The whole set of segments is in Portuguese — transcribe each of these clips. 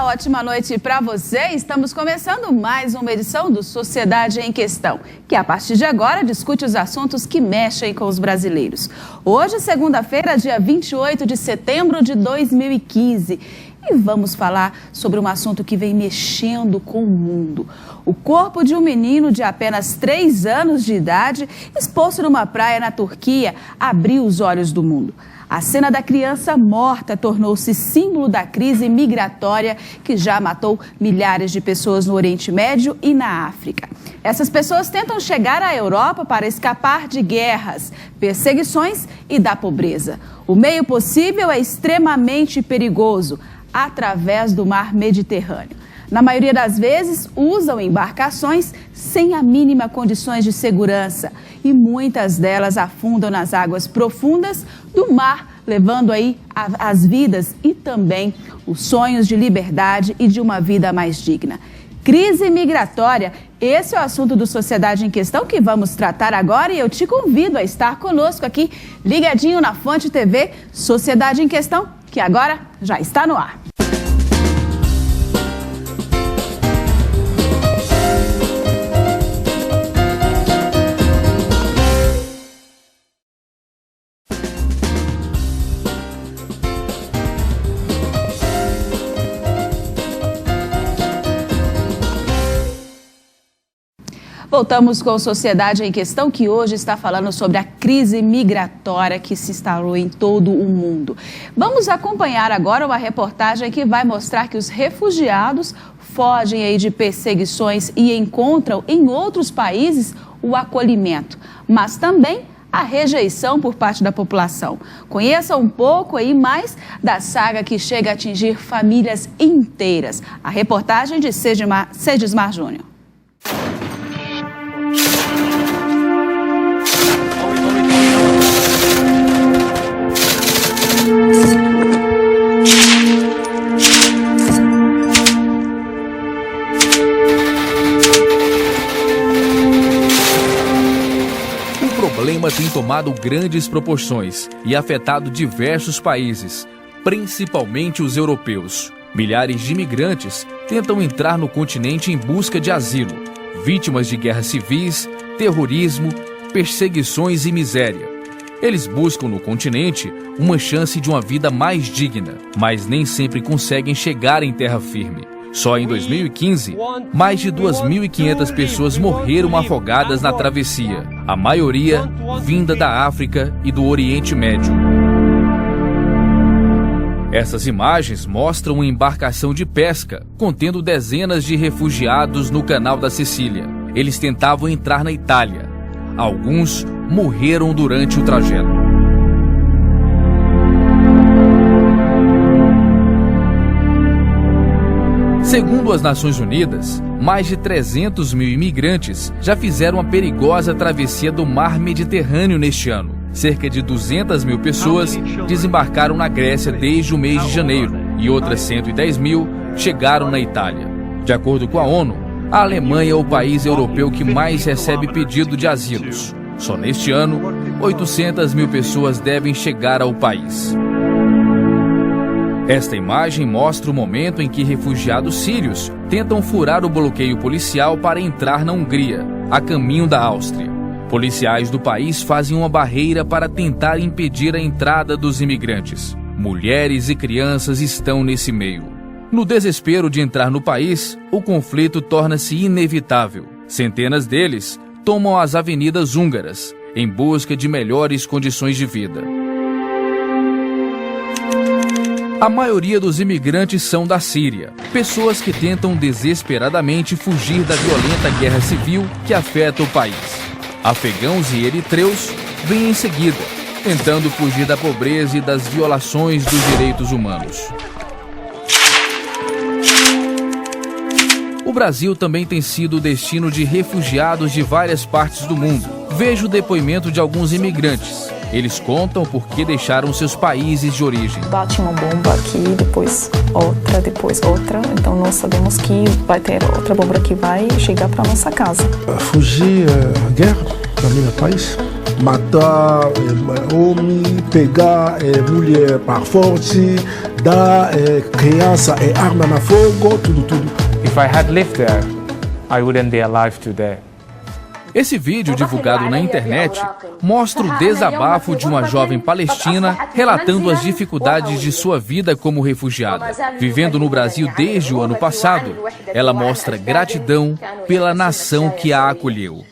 ótima noite para você. Estamos começando mais uma edição do Sociedade em Questão, que a partir de agora discute os assuntos que mexem com os brasileiros. Hoje, segunda-feira, dia 28 de setembro de 2015. E vamos falar sobre um assunto que vem mexendo com o mundo. O corpo de um menino de apenas 3 anos de idade, exposto numa praia na Turquia, abriu os olhos do mundo. A cena da criança morta tornou-se símbolo da crise migratória que já matou milhares de pessoas no Oriente Médio e na África. Essas pessoas tentam chegar à Europa para escapar de guerras, perseguições e da pobreza. O meio possível é extremamente perigoso, através do mar Mediterrâneo. Na maioria das vezes, usam embarcações sem a mínima condições de segurança e muitas delas afundam nas águas profundas do mar, levando aí as vidas e também os sonhos de liberdade e de uma vida mais digna. Crise migratória, esse é o assunto do Sociedade em Questão que vamos tratar agora e eu te convido a estar conosco aqui, ligadinho na Fonte TV, Sociedade em Questão, que agora já está no ar. Voltamos com a Sociedade em Questão, que hoje está falando sobre a crise migratória que se instalou em todo o mundo. Vamos acompanhar agora uma reportagem que vai mostrar que os refugiados fogem aí de perseguições e encontram em outros países o acolhimento, mas também a rejeição por parte da população. Conheça um pouco aí mais da saga que chega a atingir famílias inteiras. A reportagem de Cedismar Júnior. O problema tem tomado grandes proporções e afetado diversos países, principalmente os europeus. Milhares de imigrantes tentam entrar no continente em busca de asilo, vítimas de guerras civis, terrorismo, perseguições e miséria. Eles buscam no continente uma chance de uma vida mais digna, mas nem sempre conseguem chegar em terra firme. Só em 2015, mais de 2.500 pessoas morreram afogadas na travessia, a maioria vinda da África e do Oriente Médio. Essas imagens mostram uma embarcação de pesca contendo dezenas de refugiados no Canal da Sicília. Eles tentavam entrar na Itália. Alguns morreram durante o trajeto. Segundo as Nações Unidas, mais de 300 mil imigrantes já fizeram a perigosa travessia do mar Mediterrâneo neste ano. Cerca de 200 mil pessoas desembarcaram na Grécia desde o mês de janeiro e outras 110 mil chegaram na Itália. De acordo com a ONU, a Alemanha é o país europeu que mais recebe pedido de asilos. Só neste ano, 800 mil pessoas devem chegar ao país. Esta imagem mostra o momento em que refugiados sírios tentam furar o bloqueio policial para entrar na Hungria, a caminho da Áustria. Policiais do país fazem uma barreira para tentar impedir a entrada dos imigrantes. Mulheres e crianças estão nesse meio. No desespero de entrar no país, o conflito torna-se inevitável. Centenas deles tomam as avenidas húngaras, em busca de melhores condições de vida. A maioria dos imigrantes são da Síria, pessoas que tentam desesperadamente fugir da violenta guerra civil que afeta o país. Afegãos e eritreus vêm em seguida, tentando fugir da pobreza e das violações dos direitos humanos. O Brasil também tem sido o destino de refugiados de várias partes do mundo. Veja o depoimento de alguns imigrantes. Eles contam por que deixaram seus países de origem. Bate uma bomba aqui, depois outra. Então nós sabemos que vai ter outra bomba que vai chegar para nossa casa. Fugir a guerra para meu país. Matar homem, pegar mulher para forte, dar criança arma na fogo, tudo. If I had lived there, I wouldn't be alive today. Esse vídeo, divulgado na internet, mostra o desabafo de uma jovem palestina relatando as dificuldades de sua vida como refugiada. Vivendo no Brasil desde o ano passado, ela mostra gratidão pela nação que a acolheu.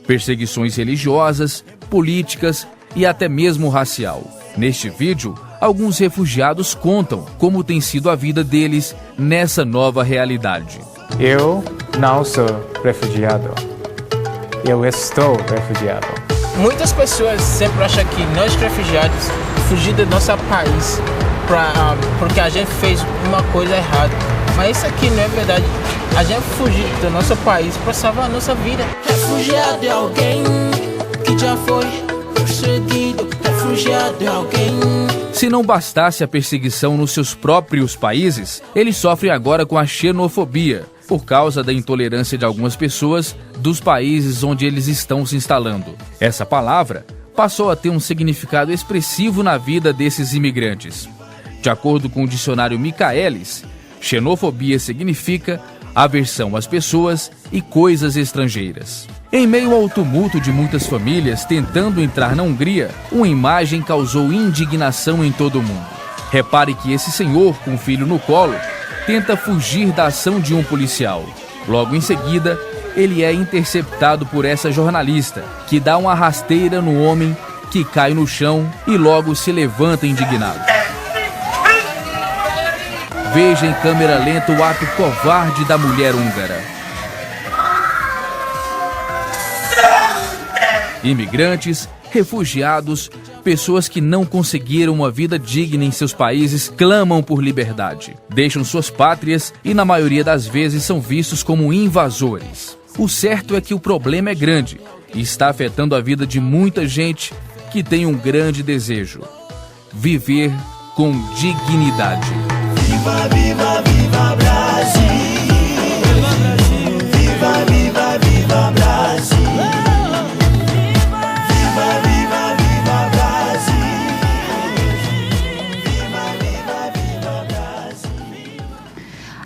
Perseguições religiosas, políticas e até mesmo racial. Neste vídeo, alguns refugiados contam como tem sido a vida deles nessa nova realidade. Eu não sou refugiado. Eu estou refugiado. Muitas pessoas sempre acham que nós refugiados fugir do nosso país porque a gente fez uma coisa errada. Mas isso aqui não é verdade. A gente fugir do nosso país para salvar a nossa vida. Refugiado é alguém que já foi perseguido. Refugiado é alguém. Se não bastasse a perseguição nos seus próprios países, eles sofrem agora com a xenofobia, por causa da intolerância de algumas pessoas dos países onde eles estão se instalando. Essa palavra passou a ter um significado expressivo na vida desses imigrantes. De acordo com o dicionário Michaelis, xenofobia significa aversão às pessoas e coisas estrangeiras. Em meio ao tumulto de muitas famílias tentando entrar na Hungria, uma imagem causou indignação em todo o mundo. Repare que esse senhor, com o filho no colo, tenta fugir da ação de um policial. Logo em seguida, ele é interceptado por essa jornalista, que dá uma rasteira no homem, que cai no chão e logo se levanta indignado. Veja em câmera lenta o ato covarde da mulher húngara. Imigrantes, refugiados, pessoas que não conseguiram uma vida digna em seus países clamam por liberdade. Deixam suas pátrias e, na maioria das vezes, são vistos como invasores. O certo é que o problema é grande e está afetando a vida de muita gente que tem um grande desejo: viver com dignidade. Viva, viva, viva Brasil! Viva Brasil! Viva, viva, viva Brasil!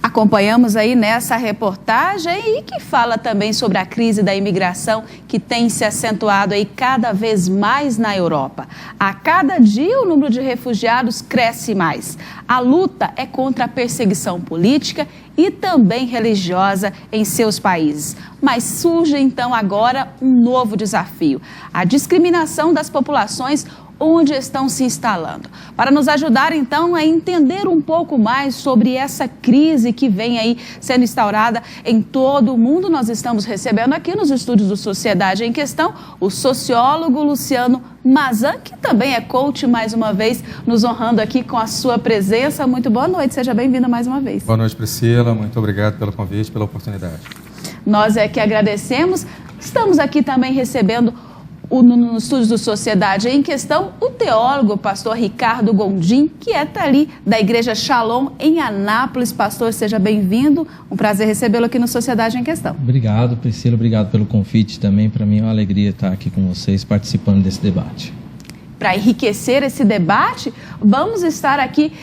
Acompanhamos aí nessa reportagem e que fala também sobre a crise da imigração que tem se acentuado aí cada vez mais na Europa. A cada dia o número de refugiados cresce mais. A luta é contra a perseguição política e também religiosa em seus países. Mas surge então agora um novo desafio: a discriminação das populações onde estão se instalando. Para nos ajudar, então, a entender um pouco mais sobre essa crise que vem aí sendo instaurada em todo o mundo, nós estamos recebendo aqui nos estúdios do Sociedade em Questão o sociólogo Luciano Mazan, que também é coach, mais uma vez, nos honrando aqui com a sua presença. Muito boa noite, seja bem-vinda mais uma vez. Boa noite, Priscila. Muito obrigado pelo convite, pela oportunidade. Nós é que agradecemos. Estamos aqui também recebendo no estúdio do Sociedade em Questão, o teólogo, pastor Ricardo Gondim, que é ali da Igreja Shalom, em Anápolis. Pastor, seja bem-vindo. Um prazer recebê-lo aqui no Sociedade em Questão. Obrigado, Priscila. Obrigado pelo convite também. Para mim é uma alegria estar aqui com vocês, participando desse debate. Para enriquecer esse debate, vamos estar aqui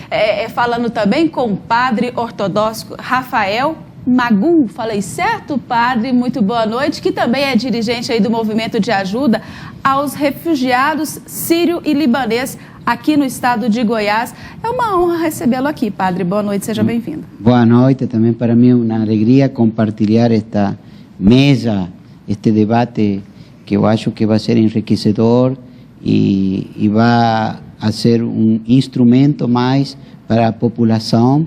falando também com o padre ortodoxo Rafael Magum. Falei certo, padre? Muito boa noite, que também é dirigente aí do movimento de ajuda aos refugiados sírio e libanês aqui no estado de Goiás. É uma honra recebê-lo aqui, padre. Boa noite, seja bem-vindo. Boa noite, também para mim é uma alegria compartilhar esta mesa, este debate que eu acho que vai ser enriquecedor e vai ser um instrumento mais para a população,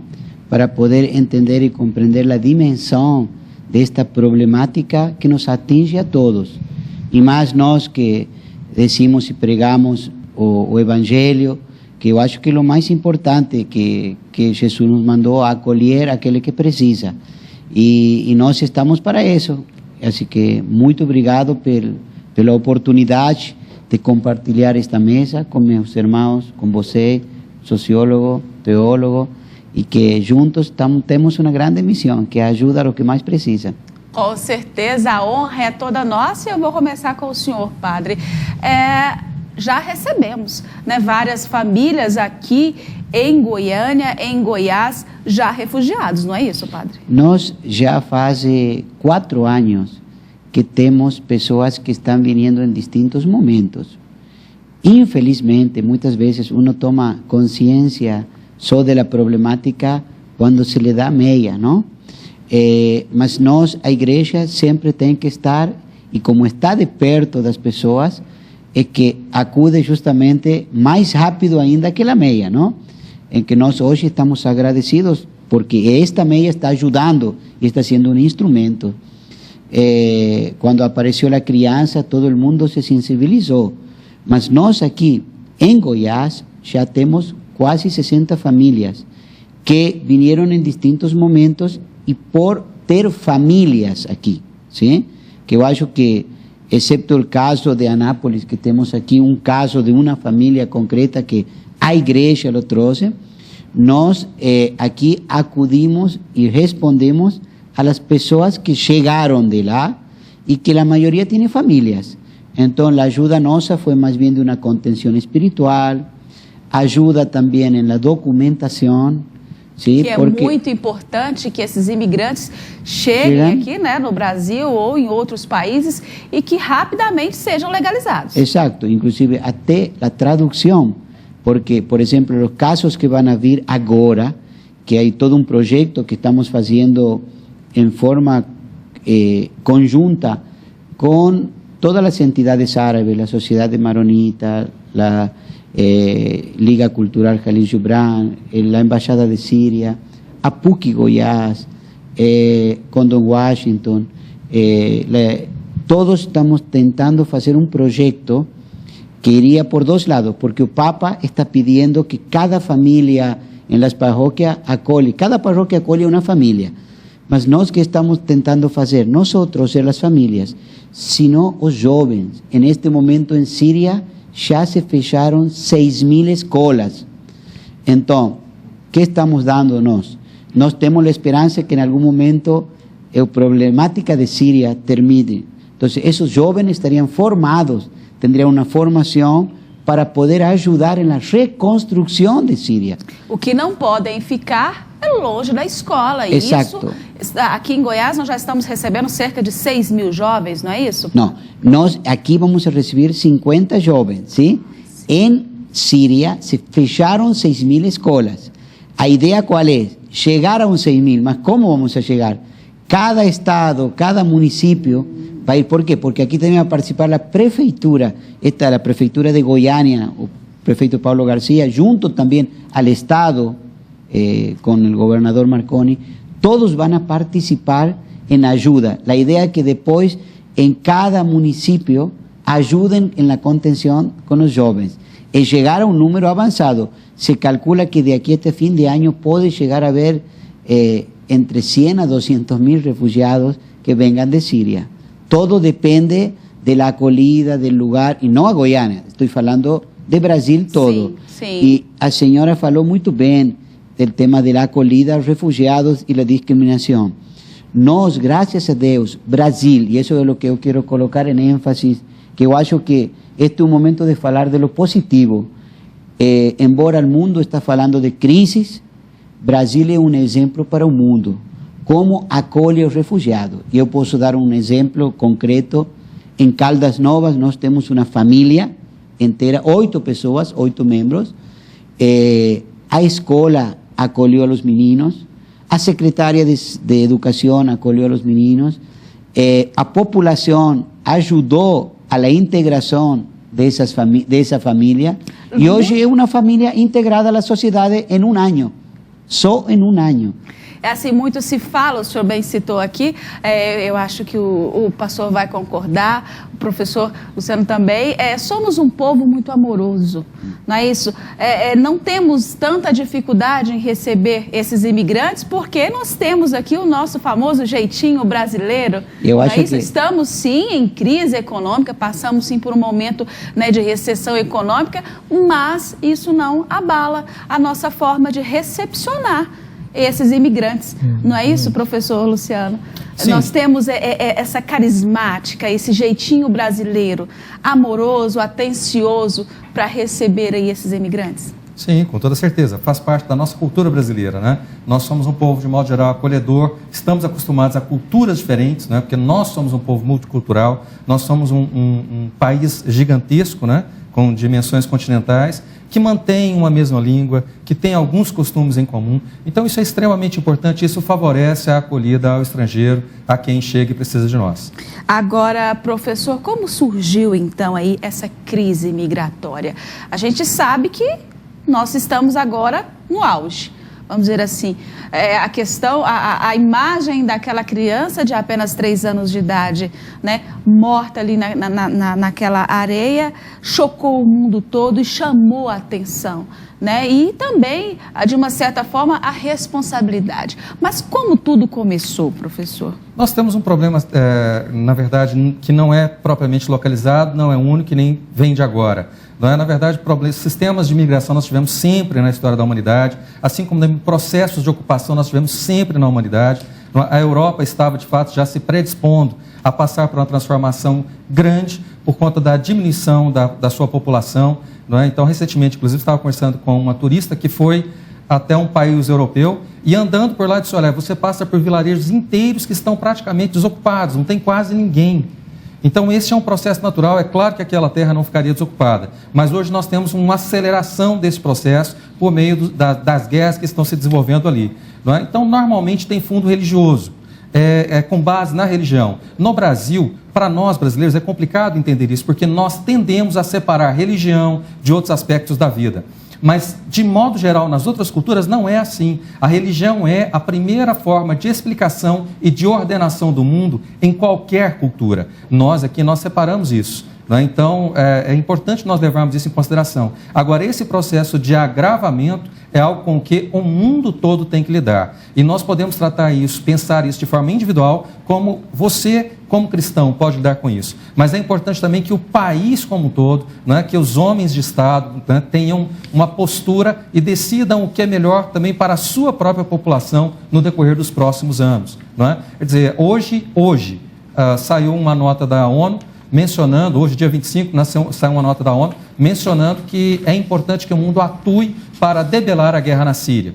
para poder entender e compreender a dimensão desta problemática que nos atinge a todos. E mais nós que decimos e pregamos o Evangelho, que eu acho que é o mais importante, que Jesus nos mandou a acolher aquele que precisa. E nós estamos para isso. Assim que muito obrigado pela oportunidade de compartilhar esta mesa com meus irmãos, com você, sociólogo, teólogo, e que juntos temos uma grande missão, que é ajudar o que mais precisa. Com certeza, a honra é toda nossa e eu vou começar com o senhor, padre. Já recebemos, né, várias famílias aqui em Goiânia, em Goiás, já refugiados, não é isso, padre? Nós já faz 4 anos que temos pessoas que estão vindo em distintos momentos. Infelizmente, muitas vezes uno toma consciência só da problemática quando se lhe dá meia, não? Mas nós, a igreja, sempre tem que estar, e como está de perto das pessoas, é que acude justamente mais rápido ainda que a meia, não? Em que nós hoje estamos agradecidos porque esta meia está ajudando e está sendo um instrumento. Quando apareceu a criança, todo o mundo se sensibilizou. Mas nós aqui em Goiás já temos quase 60 famílias que vieram em distintos momentos e por ter famílias aqui, sim? Que eu acho que, exceto o caso de Anápolis, que temos aqui um caso de uma família concreta que a igreja lo trouxe, nós aqui acudimos e respondemos a las pessoas que chegaram de lá e que a maioria tem famílias. Então, a ajuda nossa foi mais bem de uma contenção espiritual, ajuda também na documentação, sim, que é muito importante que esses imigrantes cheguem aqui, né, no Brasil ou em outros países e que rapidamente sejam legalizados. Exato, inclusive até a tradução, porque, por exemplo, os casos que vão vir agora, que há todo um projeto que estamos fazendo em forma conjunta com todas as entidades árabes, a Sociedade Maronita, a Liga Cultural Khalil Gibran, a Embaixada de Síria, a PUC Goiás, Condom Washington, todos estamos tentando fazer um projeto que iria por 2 lados, porque o Papa está pedindo que cada família em las parroquias acolhe, cada parroquia acolhe uma família, mas nós que estamos tentando fazer, nós outros as famílias, sino os jovens. En este momento em Síria já se fecharam 6.000 escolas. Então, o que estamos dando nós? Nós temos a esperança que em algum momento a problemática de Síria termine. Então, esses jovens estariam formados, teriam uma formação para poder ajudar na reconstrução de Síria. O que não podem ficar é longe da escola. Exato. Isso, aqui em Goiás nós já estamos recebendo cerca de 6.000 jovens, não é isso? Não, nós aqui vamos receber 50 jovens, sim? Em Síria se fecharam 6.000 escolas. A ideia qual é? Chegar a uns 6.000, mas como vamos a chegar? Cada estado, cada município vai ir. ¿Por quê? Porque aqui também vai participar a prefeitura, esta é a prefeitura de Goiânia, o prefeito Paulo Garcia, junto também ao estado, com o governador Marconi, todos vão a participar em ajuda. A ideia é que depois, em cada município, ajudem na contenção com os jovens. E chegar a um número avançado. Se calcula que de aqui a este fim de ano pode chegar a haver entre 100 a 200.000 refugiados que vengan de Síria. Todo depende da acolhida, do lugar, e não a Goiânia, estou falando de Brasil todo. Sim. E a senhora falou muito bem do tema da acolhida aos refugiados e da discriminação. Nós, graças a Deus, Brasil, e isso é o que eu quero colocar em ênfase, que eu acho que este é um momento de falar de lo positivo. Embora o mundo está falando de crises, Brasil é um exemplo para o mundo. Como acolhe os refugiados. E eu posso dar um exemplo concreto. Em Caldas Novas nós temos uma família inteira, 8 pessoas, 8 membros. A escola acolheu os meninos, a secretária de Educação acolheu os meninos, a população ajudou a integração dessa família, e hoje é uma família integrada à sociedade em um ano, só em um ano. É assim, muito se fala, o senhor bem citou aqui, eu acho que o pastor vai concordar, o professor Luciano também, somos um povo muito amoroso, não é isso? Não temos tanta dificuldade em receber esses imigrantes, porque nós temos aqui o nosso famoso jeitinho brasileiro. Eu acho que... Estamos sim em crise econômica, passamos sim por um momento, né, de recessão econômica, mas isso não abala a nossa forma de recepcionar esses imigrantes. Não é isso, professor Luciano? Sim. Nós temos essa carismática, esse jeitinho brasileiro, amoroso, atencioso, para receber aí esses imigrantes? Sim, com toda certeza. Faz parte da nossa cultura brasileira, né? Nós somos um povo, de modo geral, acolhedor, estamos acostumados a culturas diferentes, né? Porque nós somos um povo multicultural, nós somos um país gigantesco, né? Com dimensões continentais, que mantém uma mesma língua, que tem alguns costumes em comum. Então, isso é extremamente importante, isso favorece a acolhida ao estrangeiro, a quem chega e precisa de nós. Agora, professor, como surgiu, então, aí essa crise migratória? A gente sabe que nós estamos agora no auge, vamos dizer assim. A questão, a imagem daquela criança de apenas 3 anos de idade, né, morta ali naquela areia, chocou o mundo todo e chamou a atenção, né? E também, de uma certa forma, a responsabilidade. Mas como tudo começou, professor? Nós temos um problema, na verdade, que não é propriamente localizado, não é único e nem vem de agora. Não é, na verdade, sistemas de imigração nós tivemos sempre na história da humanidade, assim como processos de ocupação nós tivemos sempre na humanidade. A Europa estava, de fato, já se predispondo a passar por uma transformação grande por conta da diminuição da sua população. Não é? Então, recentemente, inclusive, estava conversando com uma turista que foi até um país europeu e andando por lá disse, olha, você passa por vilarejos inteiros que estão praticamente desocupados, não tem quase ninguém. Então, esse é um processo natural, é claro que aquela terra não ficaria desocupada, mas hoje nós temos uma aceleração desse processo por meio das guerras que estão se desenvolvendo ali. Não é? Então, normalmente tem fundo religioso, com base na religião. No Brasil, para nós brasileiros, é complicado entender isso, porque nós tendemos a separar religião de outros aspectos da vida. Mas, de modo geral, nas outras culturas não é assim. A religião é a primeira forma de explicação e de ordenação do mundo em qualquer cultura. Nós aqui, nós separamos isso. Né? Então, é importante nós levarmos isso em consideração. Agora, esse processo de agravamento é algo com que o mundo todo tem que lidar. E nós podemos tratar isso, pensar isso de forma individual, como você, como cristão, pode lidar com isso. Mas é importante também que o país como um todo, né, que os homens de Estado, né, tenham uma postura e decidam o que é melhor também para a sua própria população no decorrer dos próximos anos. Né? Quer dizer, hoje saiu uma nota da ONU, mencionando, hoje dia 25, saiu uma nota da ONU, mencionando que é importante que o mundo atue para debelar a guerra na Síria.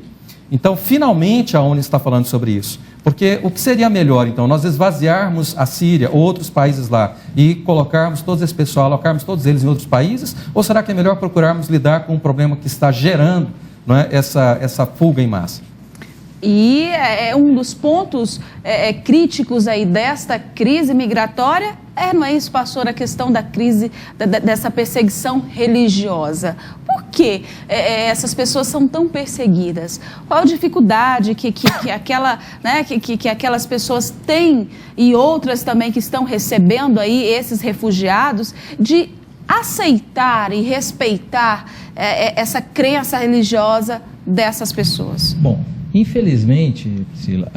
Então, finalmente a ONU está falando sobre isso. Porque o que seria melhor, então, nós esvaziarmos a Síria ou outros países lá e colocarmos todo esse pessoal, alocarmos todos eles em outros países? Ou será que é melhor procurarmos lidar com um problema que está gerando, não é, essa fuga em massa? E um dos pontos críticos aí desta crise migratória não é isso, pastor, a questão da crise, dessa perseguição religiosa. Por que essas pessoas são tão perseguidas? Qual a dificuldade que aquelas pessoas têm e outras também que estão recebendo aí esses refugiados de aceitar e respeitar essa crença religiosa dessas pessoas? Bom, infelizmente, Priscila,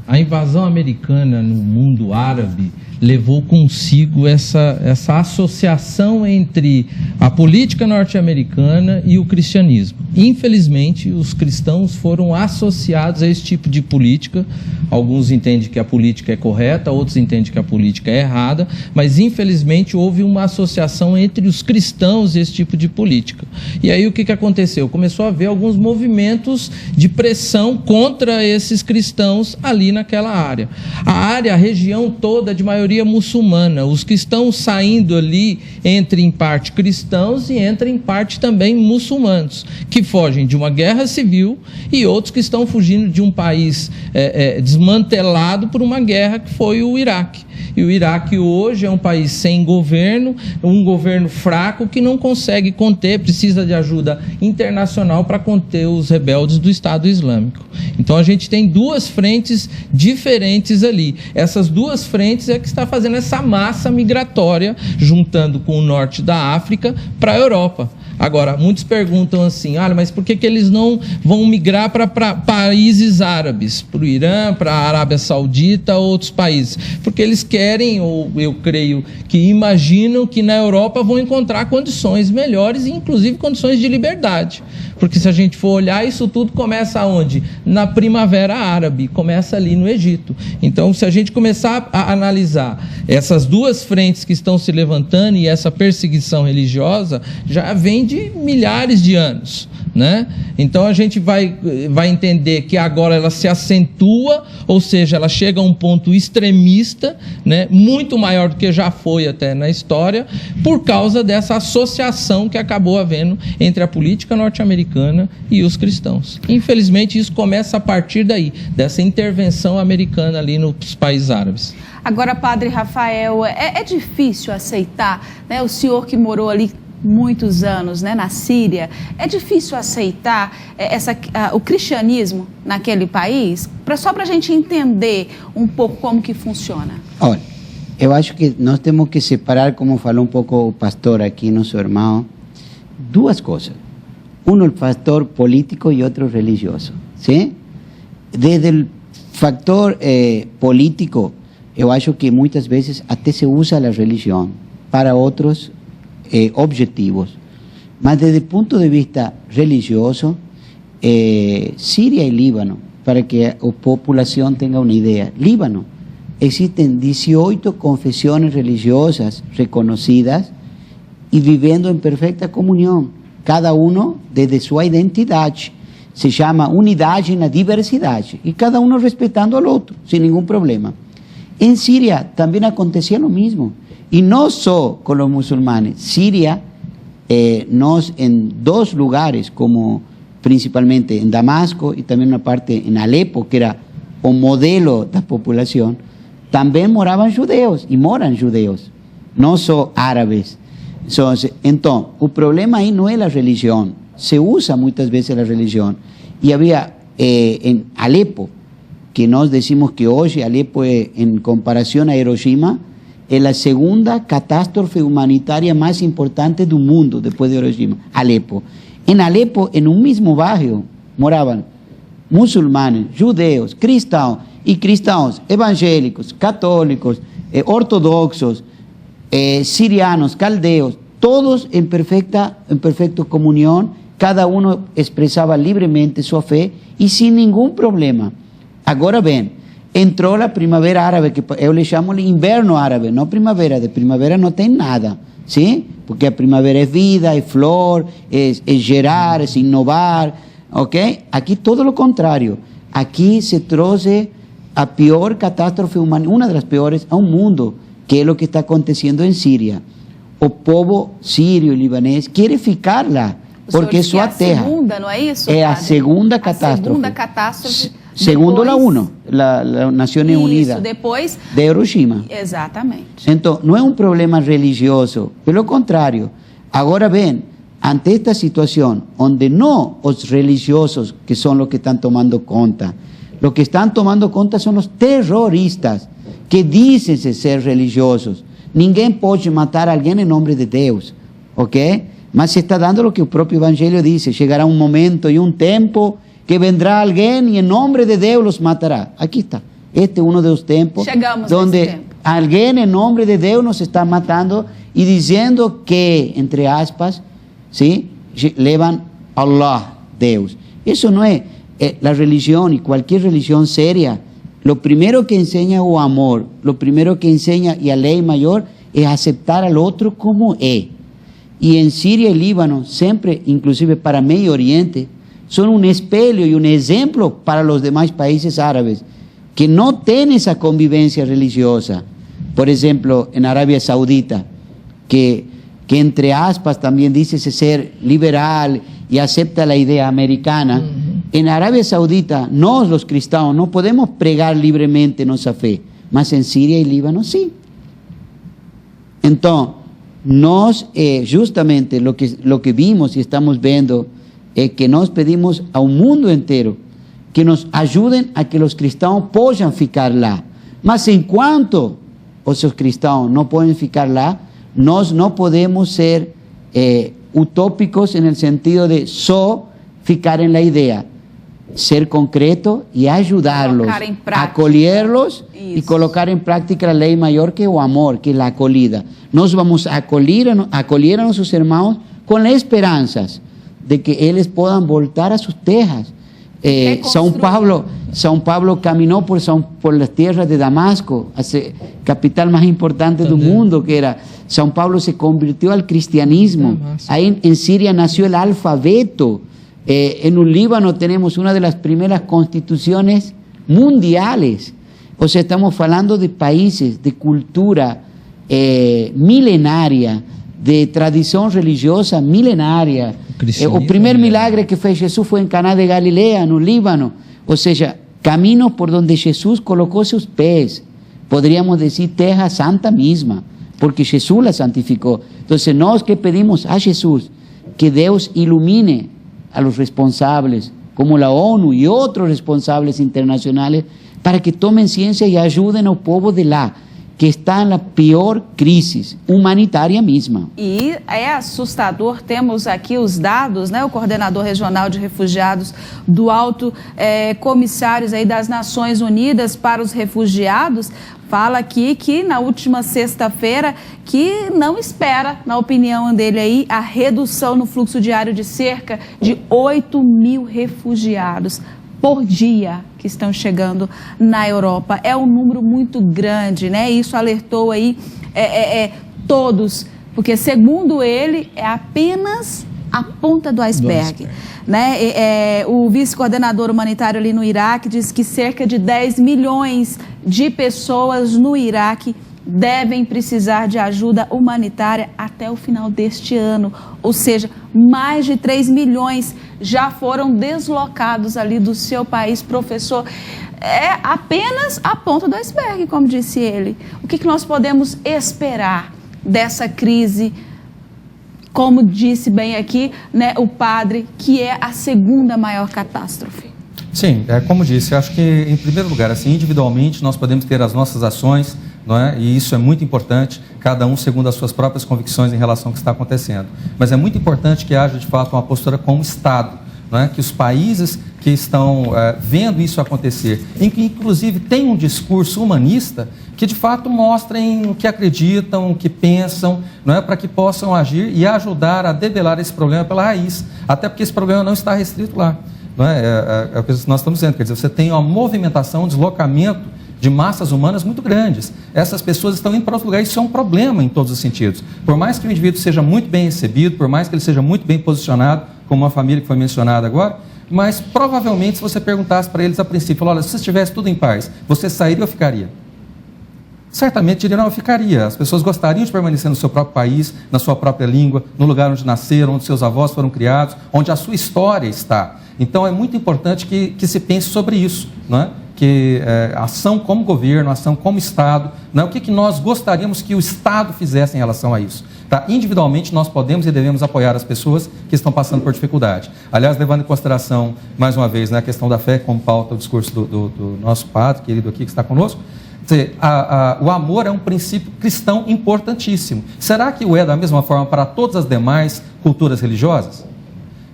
a invasão americana no mundo árabe levou consigo essa associação entre a política norte-americana e o cristianismo. Infelizmente, os cristãos foram associados a esse tipo de política. Alguns entendem que a política é correta, outros entendem que a política é errada, mas infelizmente houve uma associação entre os cristãos e esse tipo de política. E aí o que aconteceu? Começou a haver alguns movimentos de pressão contra esses cristãos ali naquela área. A região toda de maioria muçulmana. Os que estão saindo ali entre em parte cristãos e em parte também muçulmanos, que fogem de uma guerra civil e outros que estão fugindo de um país desmantelado por uma guerra que foi o Iraque. E o Iraque hoje é um país sem governo, um governo fraco que não consegue conter, precisa de ajuda internacional para conter os rebeldes do Estado Islâmico. Então a gente tem duas frentes diferentes ali. Essas duas frentes é que está fazendo essa massa migratória, juntando com o norte da África para a Europa. Agora, muitos perguntam assim, mas por que eles não vão migrar para países árabes, para o Irã, para a Arábia Saudita, outros países? Porque eles querem, ou eu creio que imaginam que na Europa vão encontrar condições melhores, inclusive condições de liberdade. Porque se a gente for olhar, isso tudo começa onde? Na Primavera Árabe, começa ali no Egito. Então, se a gente começar a analisar essas duas frentes que estão se levantando e essa perseguição religiosa, já vem de milhares de anos, né? Então a gente vai entender que agora ela se acentua, ou seja, ela chega a um ponto extremista, né, muito maior do que já foi até na história, por causa dessa associação que acabou havendo entre a política norte-americana e os cristãos. Infelizmente isso começa a partir daí, dessa intervenção americana ali nos países árabes. Agora, Padre Rafael, é difícil aceitar, né, o senhor que morou ali muitos anos, né, na Síria, é difícil aceitar o cristianismo naquele país? Só para a gente entender um pouco como que funciona. Olha, eu acho que nós temos que separar, como falou um pouco o pastor aqui, nosso irmão, duas coisas. Um o fator político e outro religioso, ¿sí? Desde o fator político, eu acho que muitas vezes até se usa a religião para outros objetivos. Mas desde el punto de vista religioso, Siria y Líbano, para que la población tenga una idea, Líbano, existen 18 confesiones religiosas reconocidas y viviendo en perfecta comunión, cada uno desde su identidad. Se llama unidad en la diversidad y cada uno respetando al otro, sin ningún problema. En Siria también acontecía lo mismo. Y no solo con los musulmanes. Siria, nos en dos lugares, como principalmente en Damasco y también una parte en Alepo, que era un modelo de la población, también moraban judeos y moran judeos, no solo árabes. Entonces, el problema ahí no es la religión, se usa muchas veces la religión. Y había en Alepo, que nos decimos que hoy Alepo en comparación a Hiroshima, es la segunda catástrofe humanitaria más importante del mundo después de Hiroshima, Alepo. En Alepo, en un mismo barrio, moraban musulmanes, judeos, cristianos evangélicos, católicos, ortodoxos, sirianos, caldeos, todos en perfecta comunión, cada uno expresaba libremente su fe y sin ningún problema. Ahora ven, entró la primavera árabe, que yo le llamo el invierno árabe, no primavera, de primavera no tiene nada, ¿sí? Porque la primavera es vida, es flor, es gerar, es innovar, ¿ok? Aquí todo lo contrario, aquí se troce a peor catástrofe humana, una de las peores a un mundo, que es lo que está aconteciendo en Siria. O povo sirio y libanés quiere ficarla, porque es su tierra. Segunda, ¿no es eso? Es la segunda catástrofe. Segunda catástrofe. Segundo la ONU, la Naciones Unidas, depois de Hiroshima. Exatamente. Entonces, no es un problema religioso, por lo contrario. Ahora ven, ante esta situación, donde no los religiosos que son los que están tomando cuenta, los que están tomando cuenta son los terroristas que dicen ser religiosos. Ninguém puede matar a alguien en nombre de Dios, ¿ok? Mas se está dando lo que el propio Evangelio dice, llegará un momento y un tiempo que vendrá alguien y en nombre de Dios los matará. Aquí está. Este es uno de los tiempos donde alguien en nombre de Dios nos está matando y diciendo que, entre aspas, ¿sí?, llevan a Allah, Dios. Eso no es la religión, y cualquier religión seria. Lo primero que enseña es el amor. Lo primero que enseña, y la ley mayor, es aceptar al otro como es. Y en Siria y Líbano, siempre, inclusive para Medio Oriente, son un espejo y un ejemplo para los demás países árabes que no tienen esa convivencia religiosa. Por ejemplo, en Arabia Saudita, que entre aspas también dice ser liberal y acepta la idea americana. En Arabia Saudita, nos los cristianos no podemos pregar libremente nuestra fe, mas en Siria y Líbano sí. Entonces, justamente lo que vimos y estamos viendo es que nos pedimos a un mundo entero que nos ayuden a que los cristianos puedan ficar lá. Mas enquanto os cristianos no pueden ficar lá, nós no podemos ser utópicos en el sentido de só ficar en la idea, ser concreto y ayudarlos, acolherlos y colocar en práctica la ley mayor que es el amor, que es la acogida. Nos vamos a acoger a nuestros hermanos con las esperanzas de que eles possam voltar a suas terras. São Paulo caminhou por las tierras de Damasco, a capital más importante del mundo, que era São Paulo, se convirtió al cristianismo. Ahí en Siria nació el alfabeto. En el Líbano tenemos una de las primeras constituciones mundiales. O sea, estamos hablando de países, de cultura milenaria, de tradição religiosa milenária. O primeiro milagre que fez Jesus foi em Caná de Galileia, no Líbano. Ou seja, caminhos por onde Jesus colocou seus pés. Poderíamos dizer terra santa mesma, porque Jesus la santificou. Então, nós que pedimos a Jesus que Deus ilumine a los responsáveis, como a ONU e outros responsáveis internacionais, para que tomem ciência e ajudem ao povo de lá, que está na pior crise humanitária mesma. E é assustador, temos aqui os dados, né? O coordenador regional de refugiados do Alto Comissário aí das Nações Unidas para os Refugiados fala aqui que na última sexta-feira que não espera, na opinião dele aí, a redução no fluxo diário de cerca de 8.000 refugiados por dia que estão chegando na Europa. É um número muito grande, né? Isso alertou aí todos, porque segundo ele é apenas a ponta do iceberg. Né? O vice-coordenador humanitário ali no Iraque diz que cerca de 10 milhões de pessoas no Iraque devem precisar de ajuda humanitária até o final deste ano. Ou seja, mais de 3 milhões já foram deslocados ali do seu país. Professor, é apenas a ponta do iceberg, como disse ele. O que nós podemos esperar dessa crise? Como disse bem aqui, né, o padre, que é a segunda maior catástrofe. Sim, como disse, acho que em primeiro lugar, assim, individualmente nós podemos ter as nossas ações, não é? E isso é muito importante, cada um segundo as suas próprias convicções em relação ao que está acontecendo. Mas é muito importante que haja de fato uma postura como Estado, não é? Que os países que estão vendo isso acontecer, em que inclusive tem um discurso humanista, que de fato mostrem o que acreditam, o que pensam, não é? Para que possam agir e ajudar a debelar esse problema pela raiz, até porque esse problema não está restrito lá. Não é o que nós estamos dizendo, quer dizer, você tem uma movimentação, um deslocamento de massas humanas muito grandes. Essas pessoas estão indo para outros lugares, isso é um problema em todos os sentidos. Por mais que o indivíduo seja muito bem recebido, por mais que ele seja muito bem posicionado, como uma família que foi mencionada agora, mas provavelmente se você perguntasse para eles a princípio, olha, se você estivesse tudo em paz, você sairia ou ficaria? Certamente diriam, não, eu ficaria. As pessoas gostariam de permanecer no seu próprio país, na sua própria língua, no lugar onde nasceram, onde seus avós foram criados, onde a sua história está. Então é muito importante que se pense sobre isso, não é? Que ação como governo, ação como Estado, não é? O que nós gostaríamos que o Estado fizesse em relação a isso. Tá? Individualmente nós podemos e devemos apoiar as pessoas que estão passando por dificuldade. Aliás, levando em consideração, mais uma vez, né, a questão da fé como pauta, o discurso do nosso padre querido aqui que está conosco, dizer, o amor é um princípio cristão importantíssimo. Será que o é da mesma forma para todas as demais culturas religiosas?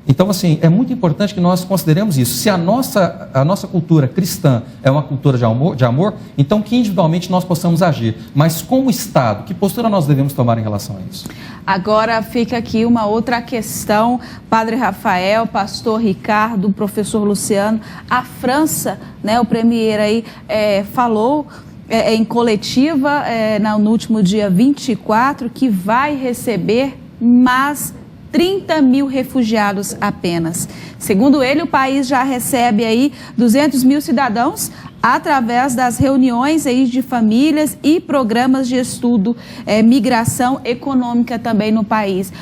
Então, assim, é muito importante que nós consideremos isso. Se a nossa cultura cristã é uma cultura de amor, então que individualmente nós possamos agir. Mas como Estado, que postura nós devemos tomar em relação a isso? Agora fica aqui uma outra questão, Padre Rafael, Pastor Ricardo, Professor Luciano. A França, né, o premier aí falou em coletiva no último dia 24 que vai receber mais 30.000 refugiados apenas. Segundo ele, o país já recebe aí 200.000 cidadãos através das reuniões aí de famílias e programas de estudo, migração econômica também no país.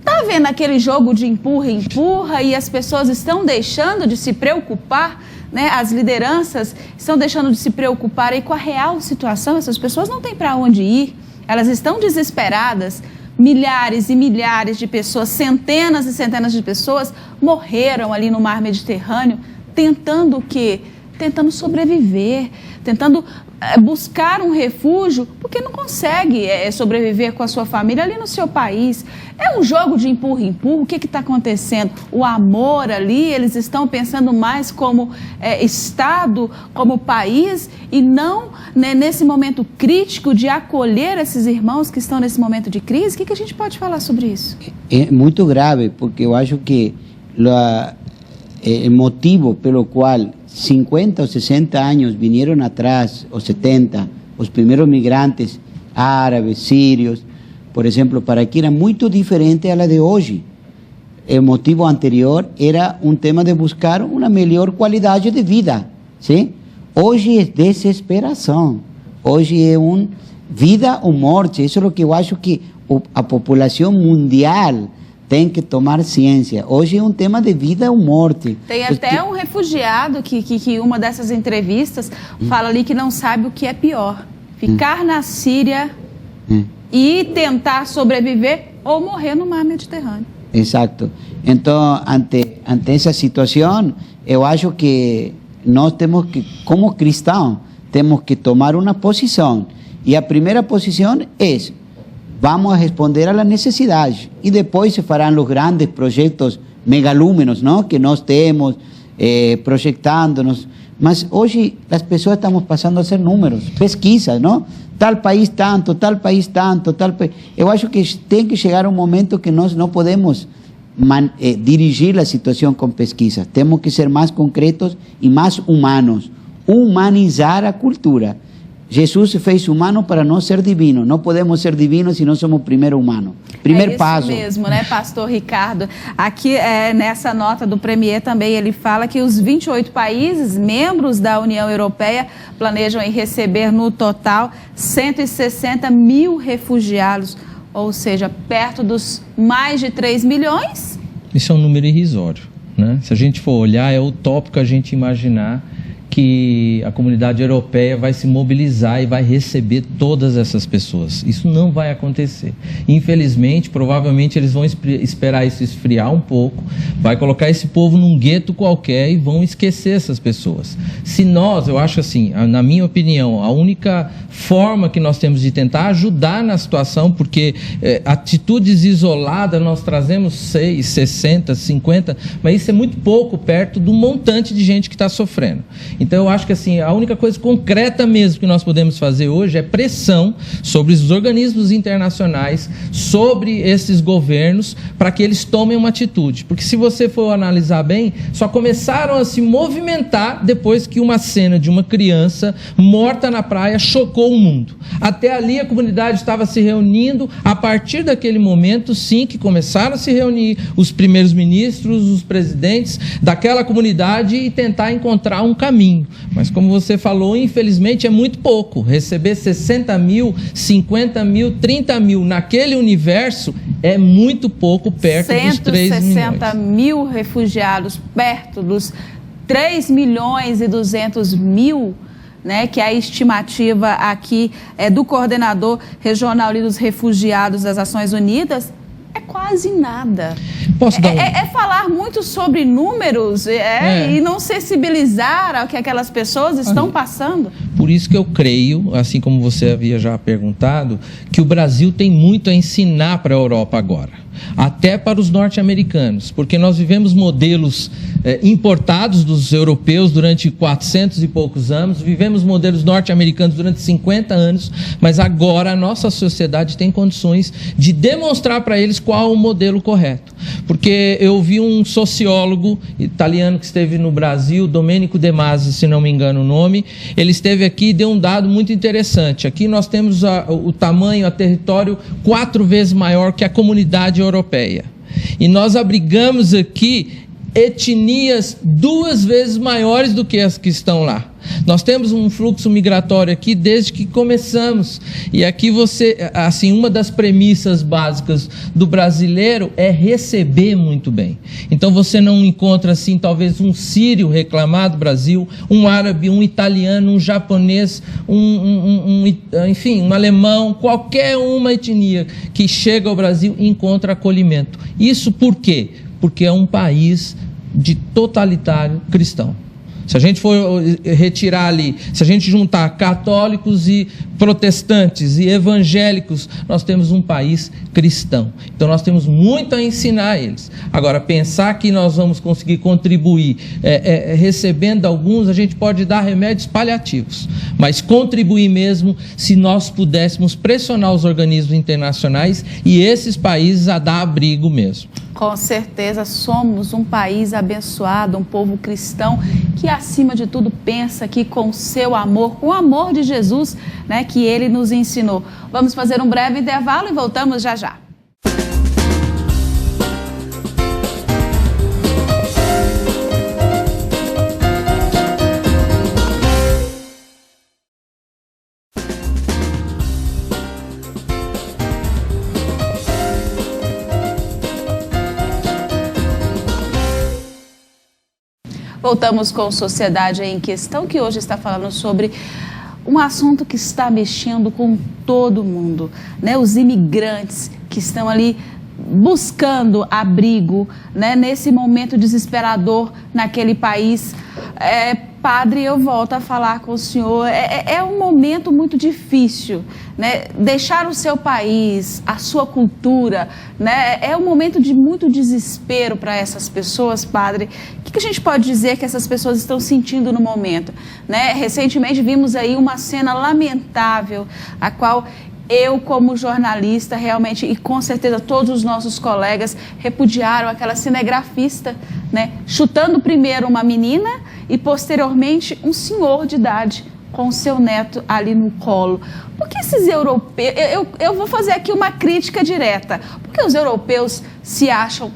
Tá vendo aquele jogo de empurra e as pessoas estão deixando de se preocupar, né? As lideranças estão deixando de se preocupar aí com a real situação. Essas pessoas não têm para onde ir, elas estão desesperadas. Milhares e milhares de pessoas, centenas e centenas de pessoas morreram ali no mar Mediterrâneo, tentando o quê? tentando sobreviver, tentando buscar um refúgio, porque não consegue sobreviver com a sua família ali no seu país. É um jogo de empurra-empurra. O que está acontecendo? O amor ali, eles estão pensando mais como Estado, como país, e não, né, nesse momento crítico de acolher esses irmãos que estão nesse momento de crise. O que a gente pode falar sobre isso? É muito grave, porque eu acho que o motivo pelo qual 50 ou 60 años vinieron atrás, o 70, los primeros migrantes árabes, sirios, por ejemplo, para aquí era muy diferente a la de hoy. El motivo anterior era un tema de buscar una mejor calidad de vida, ¿sí? Hoy es desesperación, hoy es vida o muerte. Eso es lo que yo acho que a población mundial tem que tomar ciência. Hoje é um tema de vida ou morte. Tem até um refugiado que uma dessas entrevistas fala ali que não sabe o que é pior. Ficar na Síria e tentar sobreviver ou morrer no mar Mediterrâneo. Exato. Então, ante essa situação, eu acho que nós temos que, como cristãos, temos que tomar uma posição. E a primeira posição é: vamos a responder a las necesidades y después se farán los grandes proyectos megalúmenos, ¿no?, que nós temos proyectándonos. Mas hoy las personas estamos pasando a ser números, pesquisas, ¿no? Tal país tanto, tal país tanto, tal país. Eu acho que tem que chegar un momento que nós no podemos dirigir la situación con pesquisas. Temos que ser más concretos y más humanos. Humanizar a cultura. Jesus se fez humano para não ser divino. Não podemos ser divinos se não somos primeiro humanos. Primeiro passo. É isso mesmo, né, pastor Ricardo? Aqui, nessa nota do Premier também, ele fala que os 28 países membros da União Europeia planejam receber no total 160 mil refugiados, ou seja, perto dos mais de 3 milhões. Isso é um número irrisório, né? Se a gente for olhar, é utópico a gente imaginar que a comunidade europeia vai se mobilizar e vai receber todas essas pessoas. Isso não vai acontecer. Infelizmente, provavelmente eles vão esperar isso esfriar um pouco, vai colocar esse povo num gueto qualquer e vão esquecer essas pessoas. Se nós, eu acho assim, na minha opinião, a única forma que nós temos de tentar ajudar na situação, porque atitudes isoladas nós trazemos 6, 60, 50, mas isso é muito pouco perto do montante de gente que está sofrendo. Então eu acho que assim, a única coisa concreta mesmo que nós podemos fazer hoje é pressão sobre os organismos internacionais, sobre esses governos, para que eles tomem uma atitude. Porque se você for analisar bem, só começaram a se movimentar depois que uma cena de uma criança morta na praia chocou o mundo. Até ali a comunidade estava se reunindo, a partir daquele momento sim que começaram a se reunir os primeiros ministros, os presidentes daquela comunidade e tentar encontrar um caminho. Mas como você falou, infelizmente é muito pouco. Receber 60 mil, 50 mil, 30 mil naquele universo é muito pouco perto dos 3 milhões. 160 mil refugiados perto dos 3 milhões e 200 mil, né, que é a estimativa aqui do coordenador regional dos refugiados das Nações Unidas. É quase nada. Posso dar é falar muito sobre números e não sensibilizar ao que aquelas pessoas estão passando. Por isso que eu creio, assim como você havia já perguntado, que o Brasil tem muito a ensinar para a Europa agora. Até para os norte-americanos, porque nós vivemos modelos importados dos europeus durante 400 e poucos anos, vivemos modelos norte-americanos durante 50 anos, mas agora a nossa sociedade tem condições de demonstrar para eles qual o modelo correto. Porque eu vi um sociólogo italiano que esteve no Brasil, Domenico De Masi, se não me engano o nome, ele esteve aqui e deu um dado muito interessante. Aqui nós temos o tamanho, o território 4 vezes maior que a comunidade europeia. E nós abrigamos aqui etnias 2 vezes maiores do que as que estão lá. Nós temos um fluxo migratório aqui desde que começamos. E aqui assim, uma das premissas básicas do brasileiro é receber muito bem. Então você não encontra assim, talvez um sírio reclamar do Brasil, um árabe, um italiano, um japonês, enfim, um alemão, qualquer uma etnia que chega ao Brasil e encontra acolhimento. Isso por quê? Porque é um país de totalitário cristão. Se a gente for retirar ali, se a gente juntar católicos e protestantes e evangélicos, nós temos um país cristão. Então nós temos muito a ensinar a eles. Agora, pensar que nós vamos conseguir contribuir recebendo alguns, a gente pode dar remédios paliativos, mas contribuir mesmo se nós pudéssemos pressionar os organismos internacionais e esses países a dar abrigo mesmo. Com certeza somos um país abençoado, um povo cristão que acima de tudo pensa que com o seu amor, com o amor de Jesus, né, que ele nos ensinou. Vamos fazer um breve intervalo e voltamos já já. Voltamos com Sociedade em Questão, que hoje está falando sobre um assunto que está mexendo com todo mundo, né? Os imigrantes que estão ali buscando abrigo, né? Nesse momento desesperador naquele país. Padre, eu volto a falar com o senhor, é um momento muito difícil, né? Deixar o seu país, a sua cultura, né? É um momento de muito desespero para essas pessoas, padre. O que a gente pode dizer que essas pessoas estão sentindo no momento, né? Recentemente vimos aí uma cena lamentável, a qual eu, como jornalista, realmente, e com certeza todos os nossos colegas repudiaram aquela cinegrafista, né? Chutando primeiro uma menina e posteriormente um senhor de idade com o seu neto ali no colo. Por que esses europeus... Eu vou fazer aqui uma crítica direta. Por que os europeus se acham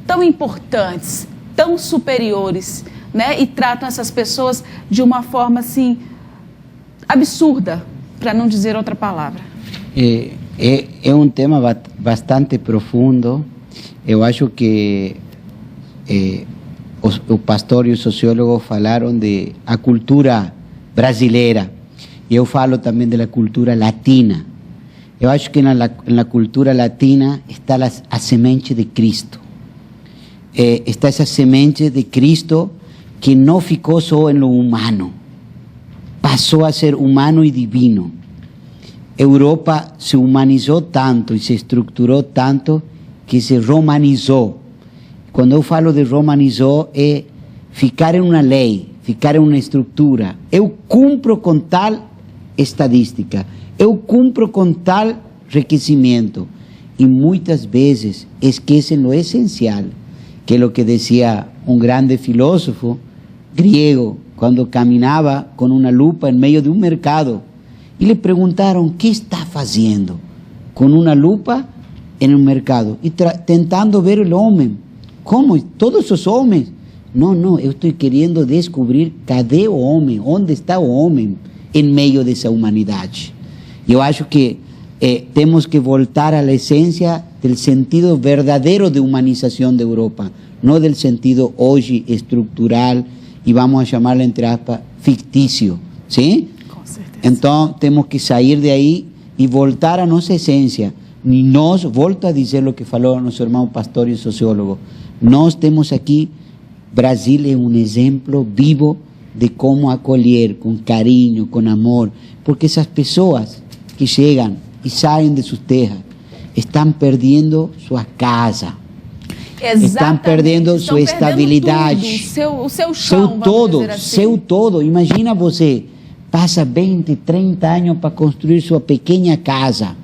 tão importantes, tão superiores, né? E tratam essas pessoas de uma forma, assim, absurda, para não dizer outra palavra? É um tema bastante profundo. Eu acho que o pastor e o sociólogo falaram de a cultura brasileira. E eu falo também da cultura latina. Eu acho que na cultura latina está a semente de Cristo. Está essa semente de Cristo que não ficou só no humano. Passou a ser humano e divino. Europa se humanizou tanto e se estruturou tanto que se romanizou. Quando eu falo de romanizou, é ficar em uma lei, ficar em uma estrutura. Eu cumpro com tal estadística, eu cumpro com tal requerimento. E muitas vezes esquecem o essencial, que é o que dizia um grande filósofo griego, quando caminhava com uma lupa em meio de um mercado. E lhe perguntaram, o que está fazendo com uma lupa em um mercado? E tentando ver o homem. Como? Todos os homens? Não, eu estou querendo descobrir cadê o homem, onde está o homem em meio dessa humanidade. Eu acho que temos que voltar à essência do sentido verdadeiro de humanização da Europa, não do sentido hoje estrutural e vamos a chamá-lo, entre aspas, fictício. Sim? Então, temos que sair de aí e voltar à nossa essência. E nós, volto a dizer o que falou nosso irmão pastor e sociólogo, nós temos aqui, Brasil é um exemplo vivo de como acolher com carinho, com amor, porque essas pessoas que chegam e saem de suas terras estão perdendo sua casa. Exatamente. Estão perdendo sua estabilidade. Tudo, o seu chão, seu todo. Imagina você, passa 20, 30 anos para construir sua pequena casa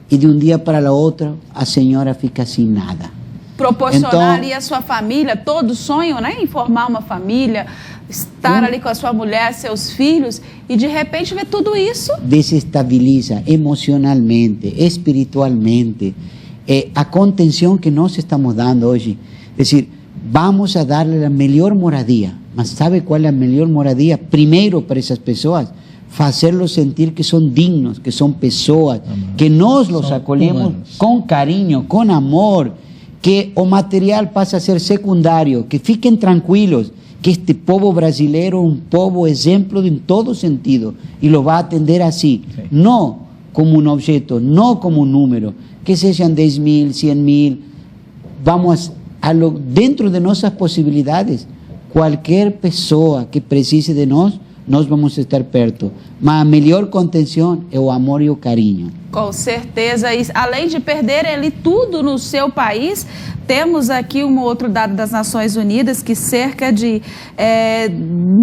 e de um dia para o outro a senhora fica sem nada. Proporcionar então, ali a sua família, todos sonham, né, em formar uma família, estar ali com a sua mulher, seus filhos, e de repente ver tudo isso. Desestabiliza emocionalmente, espiritualmente. A contenção que nós estamos dando hoje, é dizer, vamos a darle a melhor moradia. Mas sabe qual é a melhor moradia? Primeiro, para essas pessoas, fazê-los sentir que são dignos, que são pessoas, que nós os acolhemos com carinho, com amor, que o material passa a ser secundário, que fiquem tranquilos, que este povo brasileiro é um povo exemplo em todo sentido e lo vai atender assim, não como um objeto, não como um número, que sejam 10.000, 100.000, vamos dentro de nossas possibilidades. qualquer pessoa que precise de nós vamos estar perto. Mas a melhor contenção é o amor e o carinho. Com certeza. E além de perderem ali tudo no seu país, temos aqui um outro dado das Nações Unidas, que cerca de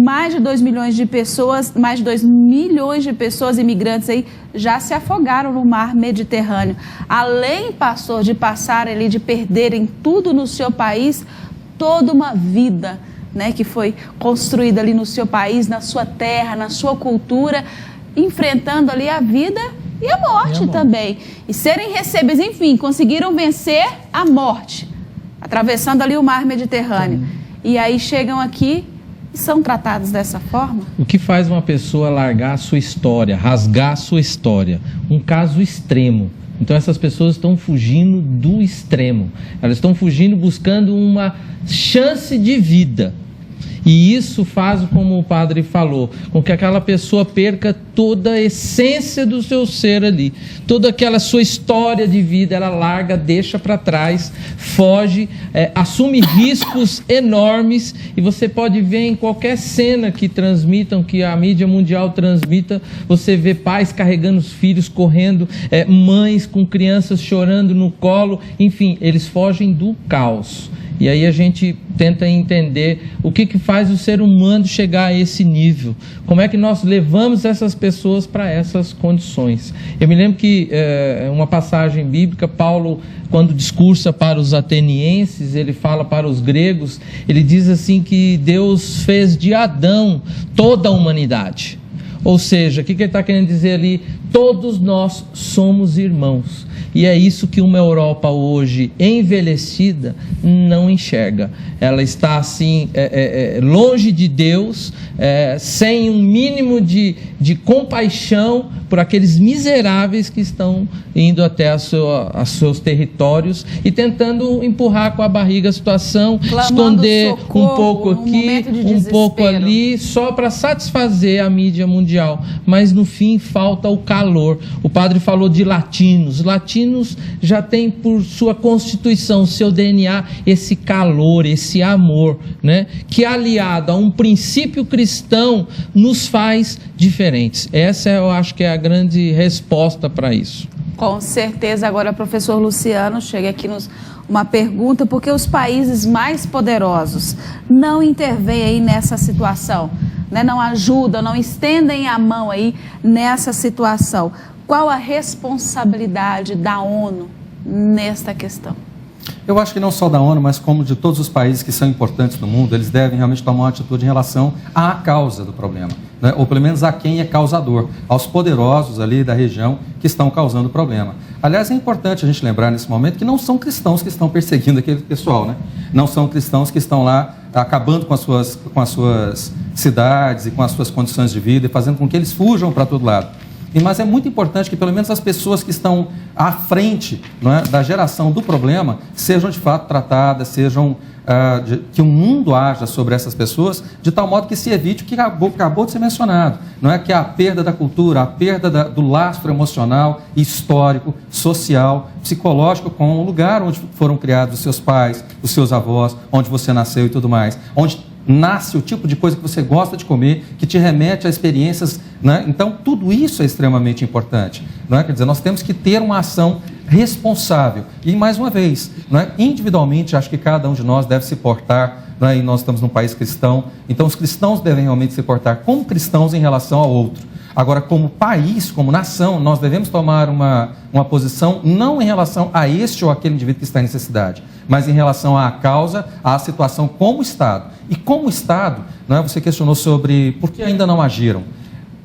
mais de 2 milhões de pessoas, mais de 2 milhões de pessoas imigrantes aí já se afogaram no mar Mediterrâneo. Além, pastor, de passarem ali, de perderem tudo no seu país, toda uma vida, né, que foi construída ali no seu país, na sua terra, na sua cultura, enfrentando ali a vida e a morte também. E serem recebidos, enfim, conseguiram vencer a morte, atravessando ali o mar Mediterrâneo. E aí chegam aqui e são tratados dessa forma. O que faz uma pessoa largar a sua história, rasgar a sua história? Um caso extremo. Então essas pessoas estão fugindo do extremo. Elas estão fugindo buscando uma chance de vida. E isso faz, como o padre falou, com que aquela pessoa perca toda a essência do seu ser ali. Toda aquela sua história de vida, ela larga, deixa para trás, foge, assume riscos enormes. E você pode ver em qualquer cena que transmitam, que a mídia mundial transmita, você vê pais carregando os filhos, correndo, mães com crianças chorando no colo. Enfim, eles fogem do caos. E aí a gente tenta entender o que faz o ser humano chegar a esse nível. Como é que nós levamos essas pessoas para essas condições. Eu me lembro que uma passagem bíblica, Paulo, quando discursa para os atenienses, ele fala para os gregos, ele diz assim que Deus fez de Adão toda a humanidade. Ou seja, o que ele está querendo dizer ali? Todos nós somos irmãos. E é isso que uma Europa hoje envelhecida não enxerga. Ela está assim, longe de Deus, sem um mínimo de compaixão por aqueles miseráveis que estão indo até os seus territórios e tentando empurrar com a barriga a situação, clamando esconder socorro, um pouco aqui, um pouco ali, só para satisfazer a mídia mundial. Mas no fim falta o calor. O padre falou de latinos. Latinos já tem por sua constituição, seu DNA, esse calor, esse amor, né? Que aliado a um princípio cristão nos faz diferentes. Essa eu acho que é a grande resposta para isso. Com certeza. Agora, professor Luciano, chega aqui uma pergunta, porque os países mais poderosos não intervêm aí nessa situação, né? Não ajudam, não estendem a mão aí nessa situação. Qual a responsabilidade da ONU nesta questão? Eu acho que não só da ONU, mas como de todos os países que são importantes no mundo, eles devem realmente tomar uma atitude em relação à causa do problema, né? Ou pelo menos a quem é causador, aos poderosos ali da região que estão causando o problema. Aliás, é importante a gente lembrar nesse momento que não são cristãos que estão perseguindo aquele pessoal, né? Não são cristãos que estão lá acabando com as suas cidades e com as suas condições de vida e fazendo com que eles fujam para todo lado. Mas é muito importante que pelo menos as pessoas que estão à frente, não é, da geração do problema sejam de fato tratadas, que o mundo haja sobre essas pessoas de tal modo que se evite o que acabou de ser mencionado, não é, que é a perda da cultura, a perda do lastro emocional, histórico, social, psicológico com o lugar onde foram criados os seus pais, os seus avós, onde você nasceu e tudo mais, onde nasce o tipo de coisa que você gosta de comer, que te remete a experiências, né? Então tudo isso é extremamente importante, não é? Quer dizer, nós temos que ter uma ação responsável e, mais uma vez, não é? Individualmente, acho que cada um de nós deve se portar, não é? E nós estamos num país cristão, então os cristãos devem realmente se portar como cristãos em relação ao outro. Agora, como país, como nação, nós devemos tomar uma posição não em relação a este ou aquele indivíduo que está em necessidade, mas em relação à causa, à situação como Estado. E como Estado, não é, você questionou sobre por que ainda não agiram.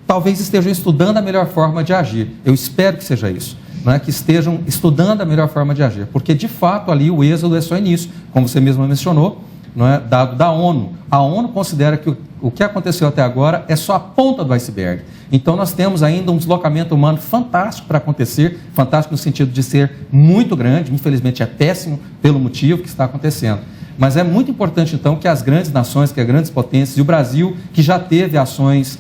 Talvez estejam estudando a melhor forma de agir. Eu espero que seja isso. Não é, que estejam estudando a melhor forma de agir. Porque, de fato, ali o êxodo é só início, como você mesmo mencionou, não é, dado da ONU. A ONU considera que o que aconteceu até agora é só a ponta do iceberg. Então nós temos ainda um deslocamento humano fantástico para acontecer, fantástico no sentido de ser muito grande, infelizmente é péssimo pelo motivo que está acontecendo. Mas é muito importante então que as grandes nações, que as grandes potências, e o Brasil, que já teve ações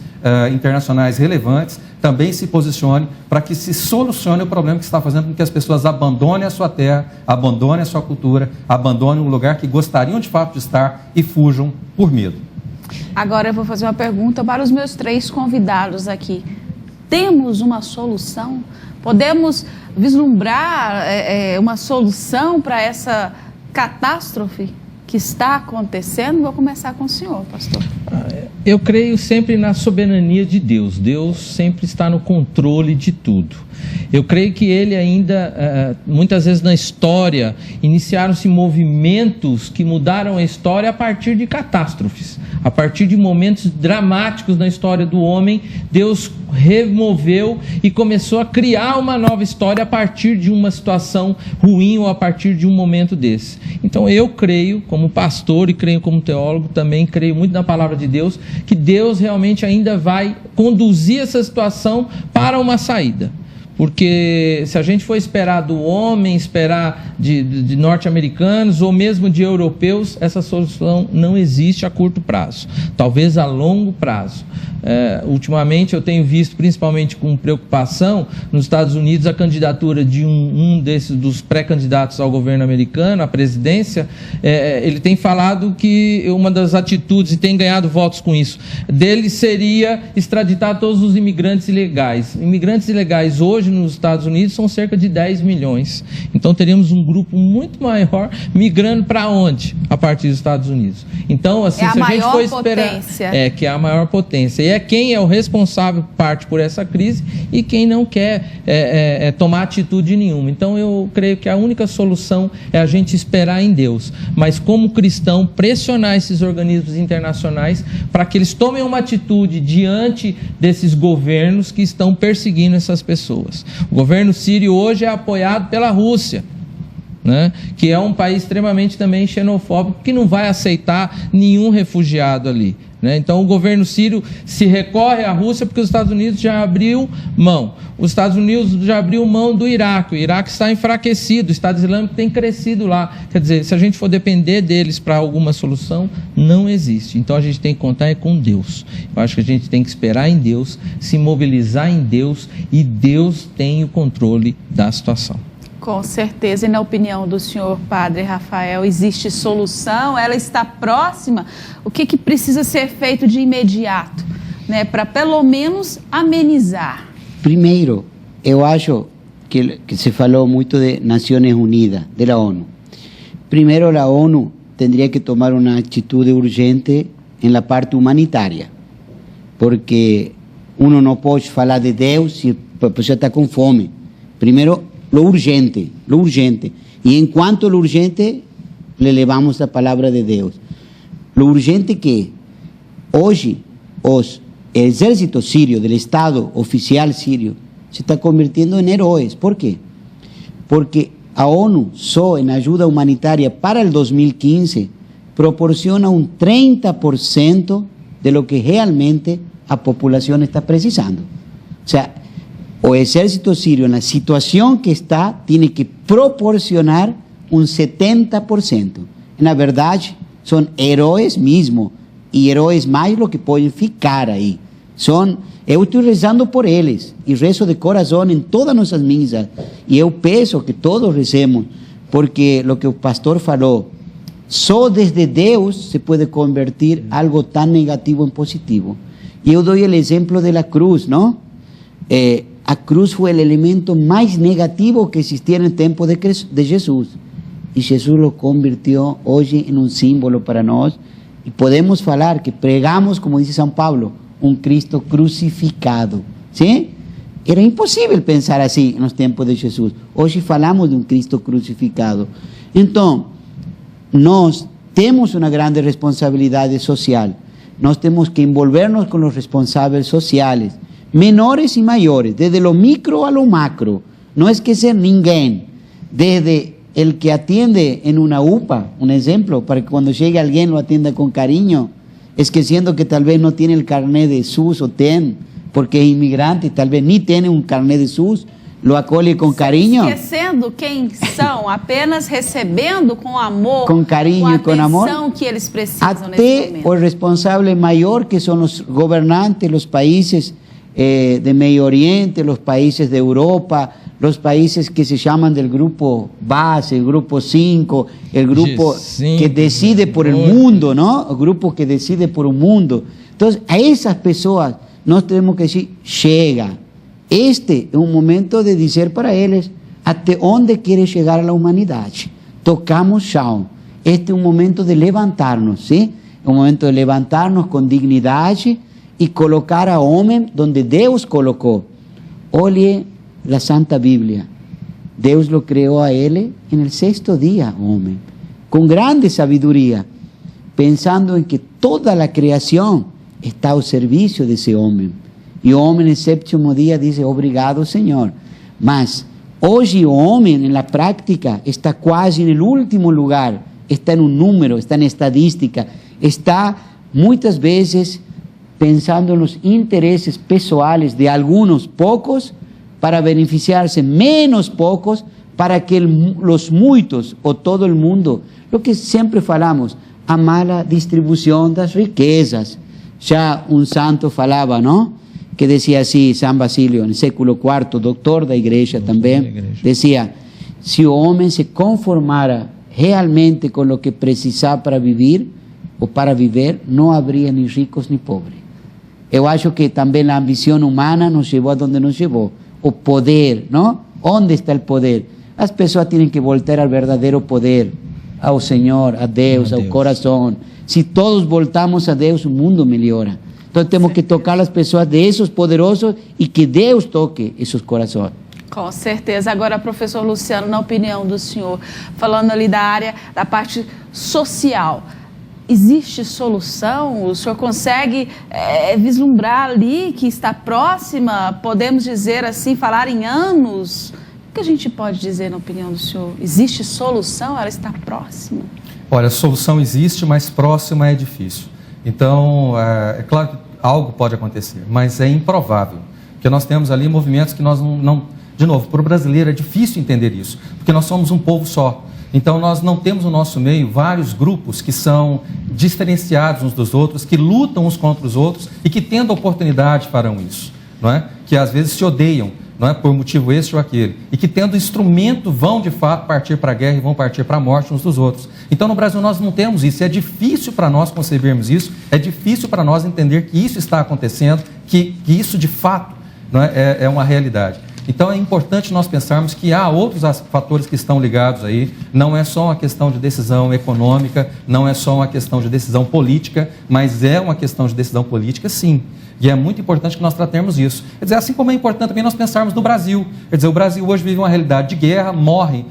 internacionais relevantes também se posicione para que se solucione o problema que está fazendo com que as pessoas abandonem a sua terra, abandonem a sua cultura, abandonem um lugar que gostariam de fato de estar e fujam por medo. Agora eu vou fazer uma pergunta para os meus 3 convidados aqui. Temos uma solução? Podemos vislumbrar uma solução para essa catástrofe que está acontecendo? Vou começar com o senhor, pastor. Eu creio sempre na soberania de Deus. Deus sempre está no controle de tudo. Eu creio que ele ainda, muitas vezes na história, iniciaram-se movimentos que mudaram a história a partir de catástrofes. A partir de momentos dramáticos na história do homem, Deus removeu e começou a criar uma nova história a partir de uma situação ruim ou a partir de um momento desse. Então eu creio, como pastor e creio como teólogo, também creio muito na palavra de Deus, que Deus realmente ainda vai conduzir essa situação para uma saída. Porque se a gente for esperar do homem, esperar de norte-americanos ou mesmo de europeus, essa solução não existe a curto prazo, talvez a longo prazo. Ultimamente eu tenho visto, principalmente com preocupação, nos Estados Unidos a candidatura de um desses dos pré-candidatos ao governo americano, à presidência. Ele tem falado que uma das atitudes, e tem ganhado votos com isso, dele seria extraditar todos os imigrantes ilegais. Imigrantes ilegais hoje nos Estados Unidos são cerca de 10 milhões. Então teríamos um grupo muito maior migrando para onde? A partir dos Estados Unidos. Então, assim, se a gente for esperar, que é a maior potência. E é quem é o responsável parte por essa crise e quem não quer tomar atitude nenhuma. Então eu creio que a única solução é a gente esperar em Deus, mas como cristão pressionar esses organismos internacionais para que eles tomem uma atitude diante desses governos que estão perseguindo essas pessoas. O governo sírio hoje é apoiado pela Rússia, né, que é um país extremamente também xenofóbico, que não vai aceitar nenhum refugiado ali. Então o governo sírio se recorre à Rússia porque os Estados Unidos já abriu mão. Os Estados Unidos já abriu mão do Iraque. O Iraque está enfraquecido, o Estado Islâmico tem crescido lá. Quer dizer, se a gente for depender deles para alguma solução, não existe. Então a gente tem que contar com Deus. Eu acho que a gente tem que esperar em Deus, se mobilizar em Deus, e Deus tem o controle da situação. Com certeza. E na opinião do senhor Padre Rafael, existe solução? Ela está próxima? O que precisa ser feito de imediato, né, para pelo menos amenizar? Primeiro, eu acho que se falou muito de Nações Unidas, da ONU. Primeiro, a ONU teria que tomar uma atitude urgente na parte humanitária, porque uno não pode falar de Deus se a pessoa está com fome. Primeiro, lo urgente. Y en cuanto a lo urgente, le levamos la palabra de Dios. Lo urgente que hoy el ejército sirio, del Estado oficial sirio, se está convirtiendo en héroes. ¿Por qué? Porque a ONU, solo en ayuda humanitaria para el 2015, proporciona un 30% de lo que realmente la población está precisando. O sea, o ejército sirio, en la situación que está, tiene que proporcionar un 70%. En la verdad, son héroes mismo, y héroes más lo que pueden ficar ahí. Eu estoy rezando por ellos, y rezo de corazón en todas nuestras misas, y eu peço que todos recemos, porque lo que el pastor falou, só desde Deus se puede convertir algo tan negativo en positivo. Y eu doy el ejemplo de la cruz, ¿no? A cruz fue el elemento más negativo que existía en el tiempo de Jesús. Y Jesús lo convirtió hoy en un símbolo para nosotros. Y podemos hablar que pregamos, como dice San Pablo, un Cristo crucificado. ¿Sí? Era imposible pensar así en los tiempos de Jesús. Hoy falamos de un Cristo crucificado. Entonces, nós temos una grande responsabilidad social. Nós temos que envolvernos con los responsables sociales, menores y mayores, desde lo micro a lo macro. No esquecer ninguém, desde el que atiende en una UPA, un ejemplo, para que cuando llegue alguien lo atienda con cariño, esqueciendo que tal vez no tiene el carnet de SUS o TEN, porque es inmigrante y tal vez ni tiene un carnet de SUS. lo acolhe com carinho. Esquecendo quem são, apenas recebendo com amor, com carinho e com amor, atenção que eles precisam nesse até momento. o responsável maior, que são os governantes, os países de Medio Oriente, los países de Europa, los países que se llaman del grupo base, el grupo 5, el grupo que decide por el mundo, ¿no? El grupo que decide por el mundo. Entonces, a esas personas nós temos que decir, chega. Este é um momento de dizer para eles até onde quer chegar a humanidade. Tocamos chão. Este é um momento de levantar-nos, sim? É um momento de levantar-nos com dignidade e colocar a homem onde Deus colocou. Olhe a Santa Bíblia. Deus lo criou a ele no 6º dia, homem, com grande sabedoria, pensando em que toda a criação está ao serviço desse homem. E o homem no 7º dia diz, obrigado, Senhor. Mas hoje o homem, na prática, está quase no último lugar, está no número, está na estadística, está muitas vezes pensando nos interesses pessoais de alguns poucos para beneficiar-se menos poucos, para que os muitos ou todo o mundo, o que sempre falamos, a mala distribuição das riquezas. Já um santo falava, não? Que dizia assim, São Basílio, no século IV, doutor da igreja também, dizia, se o homem se conformara realmente com o que precisar para viver, ou para viver, não haveria nem ricos nem pobres. Eu acho que também a ambição humana nos levou a onde nos levou. O poder, não? Onde está o poder? As pessoas têm que voltar ao verdadeiro poder, ao Senhor, a Deus, ao coração. Se todos voltamos a Deus, o mundo melhora. Então temos que tocar as pessoas desses poderosos e que Deus toque esses corações. Com certeza. Agora, professor Luciano, na opinião do senhor, falando ali da área, da parte social, existe solução? O senhor consegue vislumbrar ali que está próxima? Podemos dizer assim, falar em anos? O que a gente pode dizer na opinião do senhor? Existe solução? Ela está próxima? Olha, a solução existe, mas próxima é difícil. Então, é claro que algo pode acontecer, mas é improvável. Porque nós temos ali movimentos que nós não... De novo, para o brasileiro é difícil entender isso, porque nós somos um povo só. Então, nós não temos no nosso meio vários grupos que são diferenciados uns dos outros, que lutam uns contra os outros e que, tendo oportunidade, farão isso, não é? Que às vezes se odeiam, não é? Por motivo esse ou aquele, e que, tendo instrumento, vão de fato partir para a guerra e vão partir para a morte uns dos outros. Então, no Brasil, nós não temos isso. É difícil para nós concebermos isso, é difícil para nós entender que isso está acontecendo, que isso de fato não é uma realidade. Então, é importante nós pensarmos que há outros fatores que estão ligados aí, não é só uma questão de decisão econômica, não é só uma questão de decisão política, mas é uma questão de decisão política, sim. E é muito importante que nós tratemos isso. Quer dizer, assim como é importante também nós pensarmos no Brasil. Quer dizer, o Brasil hoje vive uma realidade de guerra, morre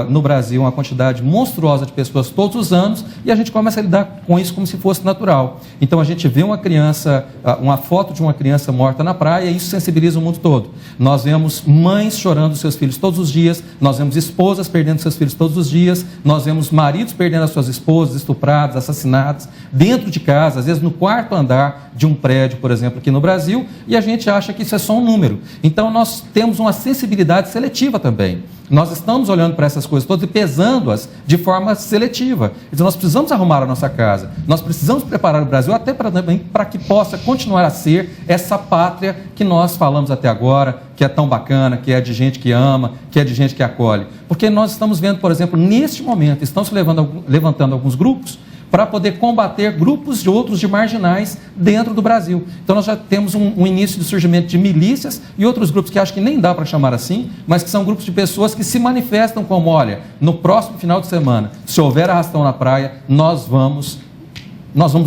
no Brasil uma quantidade monstruosa de pessoas todos os anos, e a gente começa a lidar com isso como se fosse natural. Então a gente vê uma criança, uma foto de uma criança morta na praia, e isso sensibiliza o mundo todo. Nós vemos mães chorando seus filhos todos os dias, nós vemos esposas perdendo seus filhos todos os dias, nós vemos maridos perdendo as suas esposas, estuprados, assassinados, dentro de casa, às vezes no 4º andar de um prédio, por exemplo, aqui no Brasil, e a gente acha que isso é só um número. Então nós temos uma sensibilidade seletiva também. Nós estamos olhando para essas coisas todas e pesando-as de forma seletiva. Então nós precisamos arrumar a nossa casa, nós precisamos preparar o Brasil até para que possa continuar a ser essa pátria que nós falamos até agora, que é tão bacana, que é de gente que ama, que é de gente que acolhe. Porque nós estamos vendo, por exemplo, neste momento, estão se levantando alguns grupos para poder combater grupos de outros de marginais dentro do Brasil. Então nós já temos um início de surgimento de milícias e outros grupos que acho que nem dá para chamar assim, mas que são grupos de pessoas que se manifestam como, olha, no próximo final de semana, se houver arrastão na praia, nós vamos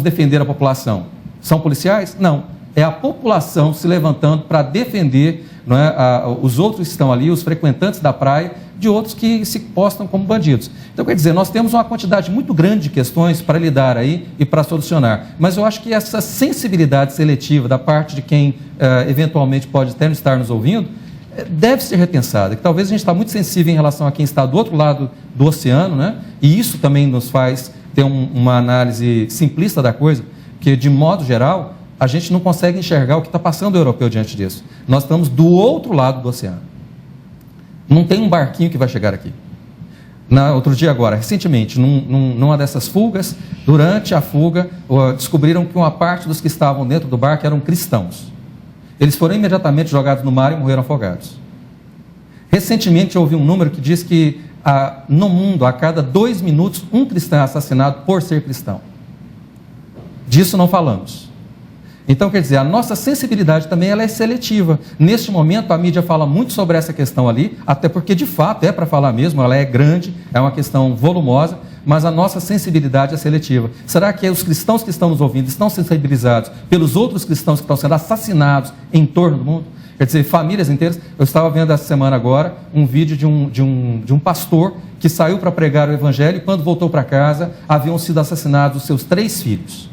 defender a população. São policiais? Não. É a população se levantando para defender, não é, os outros que estão ali, os frequentantes da praia, de outros que se postam como bandidos. Então, quer dizer, nós temos uma quantidade muito grande de questões para lidar aí e para solucionar. Mas eu acho que essa sensibilidade seletiva da parte de quem eventualmente pode até não estar nos ouvindo, deve ser repensada. Que talvez a gente está muito sensível em relação a quem está do outro lado do oceano, né? E isso também nos faz ter uma análise simplista da coisa, que, de modo geral, a gente não consegue enxergar o que está passando o europeu diante disso. Nós estamos do outro lado do oceano. Não tem um barquinho que vai chegar aqui. Outro dia agora, recentemente, numa dessas fugas, durante a fuga, descobriram que uma parte dos que estavam dentro do barco eram cristãos. Eles foram imediatamente jogados no mar e morreram afogados. Recentemente, eu ouvi um número que diz que no mundo, a cada 2 minutos, um cristão é assassinado por ser cristão. Disso não falamos. Então, quer dizer, a nossa sensibilidade também ela é seletiva. Neste momento, a mídia fala muito sobre essa questão ali, até porque, de fato, é para falar mesmo, ela é grande, é uma questão volumosa, mas a nossa sensibilidade é seletiva. Será que os cristãos que estão nos ouvindo estão sensibilizados pelos outros cristãos que estão sendo assassinados em torno do mundo? Quer dizer, famílias inteiras. Eu estava vendo essa semana agora um vídeo de um pastor que saiu para pregar o evangelho e quando voltou para casa, haviam sido assassinados os seus 3 filhos.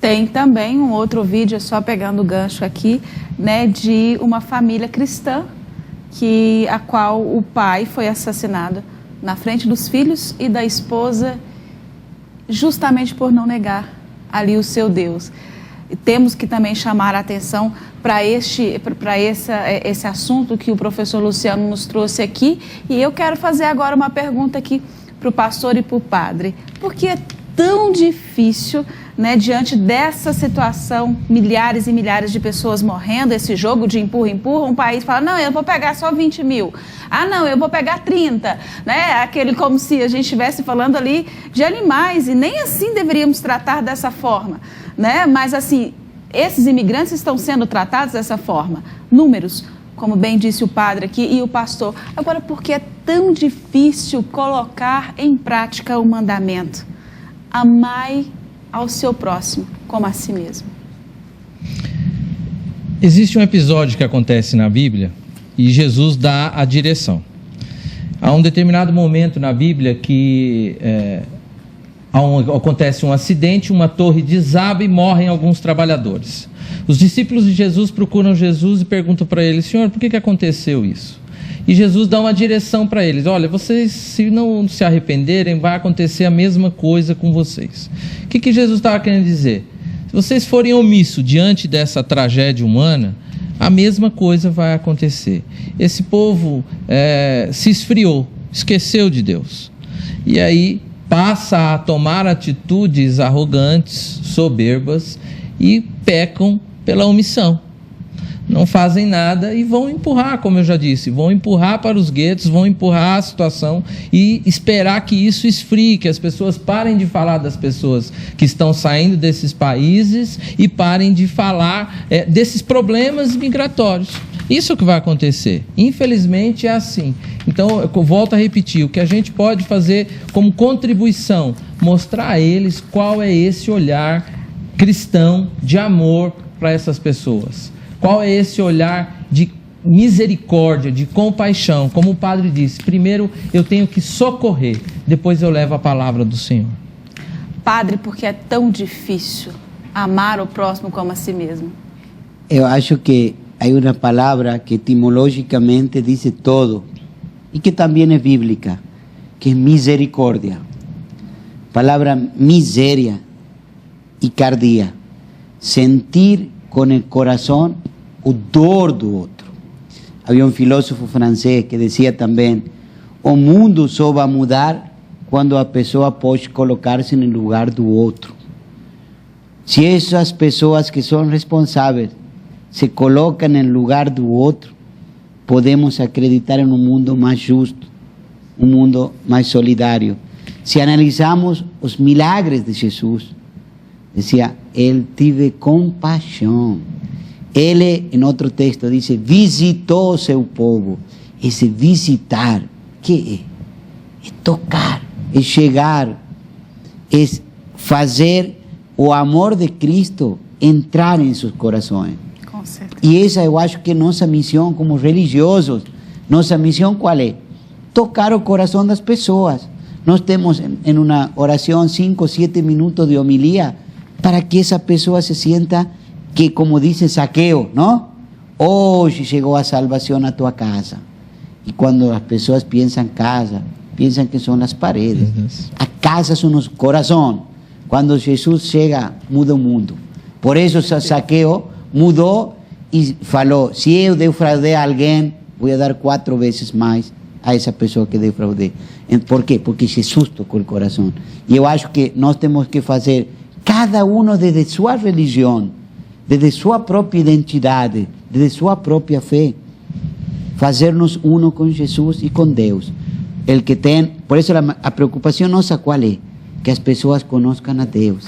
Tem também um outro vídeo, só pegando o gancho aqui, né, de uma família cristã, a qual o pai foi assassinado na frente dos filhos e da esposa, justamente por não negar ali o seu Deus. E temos que também chamar a atenção para esse assunto que o professor Luciano nos trouxe aqui. E eu quero fazer agora uma pergunta aqui para o pastor e para o padre. Por que é tão difícil, né, diante dessa situação, milhares e milhares de pessoas morrendo, esse jogo de empurra-empurra, um país fala, não, eu vou pegar só 20 mil, não, eu vou pegar 30, né, aquele como se a gente estivesse falando ali de animais, e nem assim deveríamos tratar dessa forma, né, mas assim, esses imigrantes estão sendo tratados dessa forma, números, como bem disse o padre aqui e o pastor. Agora, por que é tão difícil colocar em prática o mandamento? Amai ao seu próximo como a si mesmo. Existe um episódio que acontece na Bíblia e Jesus dá a direção. Há um determinado momento na Bíblia que acontece um acidente, uma torre desaba e morrem alguns trabalhadores. Os discípulos de Jesus procuram Jesus e perguntam para ele, Senhor, por que aconteceu isso? E Jesus dá uma direção para eles, olha, vocês se não se arrependerem, vai acontecer a mesma coisa com vocês. O que Jesus estava querendo dizer? Se vocês forem omissos diante dessa tragédia humana, a mesma coisa vai acontecer. Esse povo se esfriou, esqueceu de Deus. E aí passa a tomar atitudes arrogantes, soberbas e pecam pela omissão. Não fazem nada e vão empurrar, como eu já disse, vão empurrar para os guetos, vão empurrar a situação e esperar que isso esfrie, que as pessoas parem de falar das pessoas que estão saindo desses países e parem de falar desses problemas migratórios. Isso que vai acontecer. Infelizmente é assim. Então, eu volto a repetir, o que a gente pode fazer como contribuição, mostrar a eles qual é esse olhar cristão de amor para essas pessoas. Qual é esse olhar de misericórdia, de compaixão? Como o padre disse, primeiro eu tenho que socorrer, depois eu levo a palavra do Senhor. Padre, por que é tão difícil amar o próximo como a si mesmo? Eu acho que há uma palavra que etimologicamente diz todo, e que também é bíblica, que é misericórdia. Palavra miséria e cardia. Sentir com o coração o dor do outro. Havia um filósofo francês que dizia também, o mundo só vai mudar quando a pessoa pode colocar-se no lugar do outro. Se essas pessoas que são responsáveis se colocam no lugar do outro, podemos acreditar em um mundo mais justo, um mundo mais solidário. Se analisamos os milagres de Jesus, dizia, ele teve compaixão. Ele, em outro texto, diz, visitou seu povo. Esse visitar, que é? É tocar, é chegar, é fazer o amor de Cristo entrar em seus corações. Com certeza. E essa eu acho que é nossa missão como religiosos. Nossa missão qual é? Tocar o coração das pessoas. Nós temos em uma oração 5, 7 minutos de homilia para que essa pessoa se sienta que, como dice Zaqueu, não? Hoje chegou a salvação na tua casa. E quando as pessoas pensam casa, pensam que são as paredes. A casa são os corações. Quando Jesus chega, muda o mundo. Por isso Zaqueu mudou e falou, se eu defraudei alguém, vou dar 4 vezes mais a essa pessoa que defraudei. Por quê? Porque Jesus tocou o coração. E eu acho que nós temos que fazer, cada um desde sua religião, desde sua própria identidade, desde sua própria fé, fazer-nos uno com Jesus e com Deus. El que tem, por isso a preocupação nossa qual é? Que as pessoas conozcam a Deus,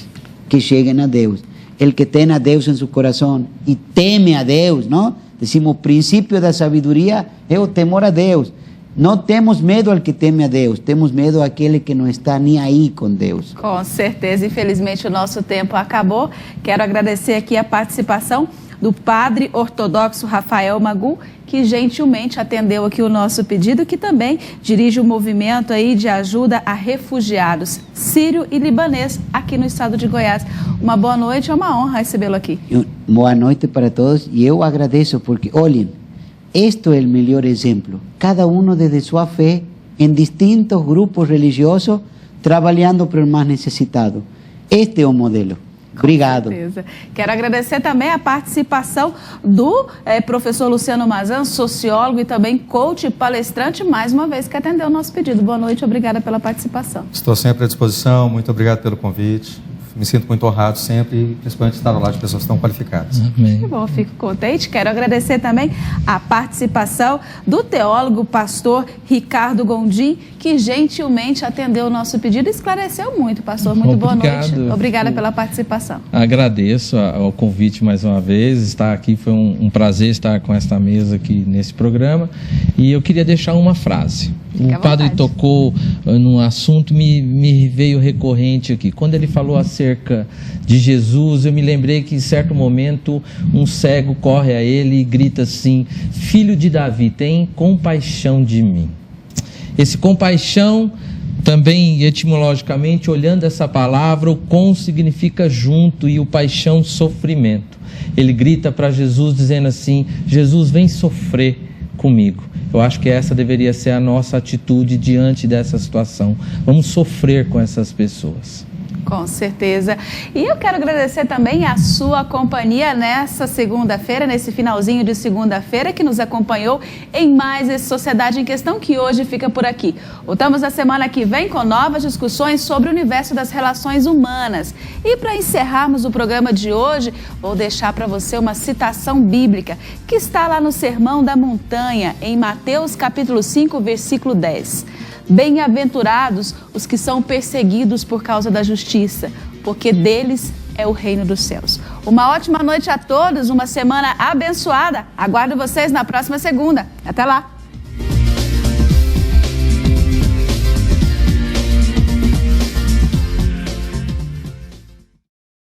que cheguem a Deus. El que tem a Deus em seu coração e teme a Deus, não? Decimos, o princípio da sabedoria é o temor a Deus. Não temos medo ao que teme a Deus, temos medo àquele que não está nem aí com Deus. Com certeza, infelizmente o nosso tempo acabou. Quero agradecer aqui a participação do padre ortodoxo Rafael Magu, que gentilmente atendeu aqui o nosso pedido, que também dirige o movimento aí de ajuda a refugiados sírio e libanês aqui no estado de Goiás. Uma boa noite, é uma honra recebê-lo aqui. Boa noite para todos e eu agradeço porque, olhem, este é o melhor exemplo. Cada um desde sua fé, em distintos grupos religiosos, trabalhando para o mais necessitado. Este é o modelo. Obrigado. Com certeza. Quero agradecer também a participação do professor Luciano Mazan, sociólogo e também coach e palestrante, mais uma vez que atendeu o nosso pedido. Boa noite, obrigada pela participação. Estou sempre à disposição, muito obrigado pelo convite. Me sinto muito honrado sempre e principalmente estar ao lado de pessoas tão qualificadas. Amém. Que bom, fico contente. Quero agradecer também a participação do teólogo pastor Ricardo Gondim, que gentilmente atendeu o nosso pedido e esclareceu muito, pastor. Muito boa noite. Obrigada pela participação. Agradeço ao convite mais uma vez. Estar aqui foi um prazer estar com esta mesa aqui nesse programa. E eu queria deixar uma frase. O padre tocou num assunto, me veio recorrente aqui. Quando ele falou acerca de Jesus, eu me lembrei que em certo momento um cego corre a ele e grita assim: Filho de Davi, tem compaixão de mim. Esse compaixão, também etimologicamente, olhando essa palavra, o com significa junto e o paixão, sofrimento. Ele grita para Jesus dizendo assim: Jesus, vem sofrer comigo. Eu acho que essa deveria ser a nossa atitude diante dessa situação. Vamos sofrer com essas pessoas. Com certeza. E eu quero agradecer também a sua companhia nessa segunda-feira, nesse finalzinho de segunda-feira, que nos acompanhou em mais esse Sociedade em Questão, que hoje fica por aqui. Voltamos na semana que vem com novas discussões sobre o universo das relações humanas. E para encerrarmos o programa de hoje, vou deixar para você uma citação bíblica que está lá no Sermão da Montanha, em Mateus capítulo 5, versículo 10. Bem-aventurados os que são perseguidos por causa da justiça, porque deles é o reino dos céus. Uma ótima noite a todos, uma semana abençoada. Aguardo vocês na próxima segunda. Até lá!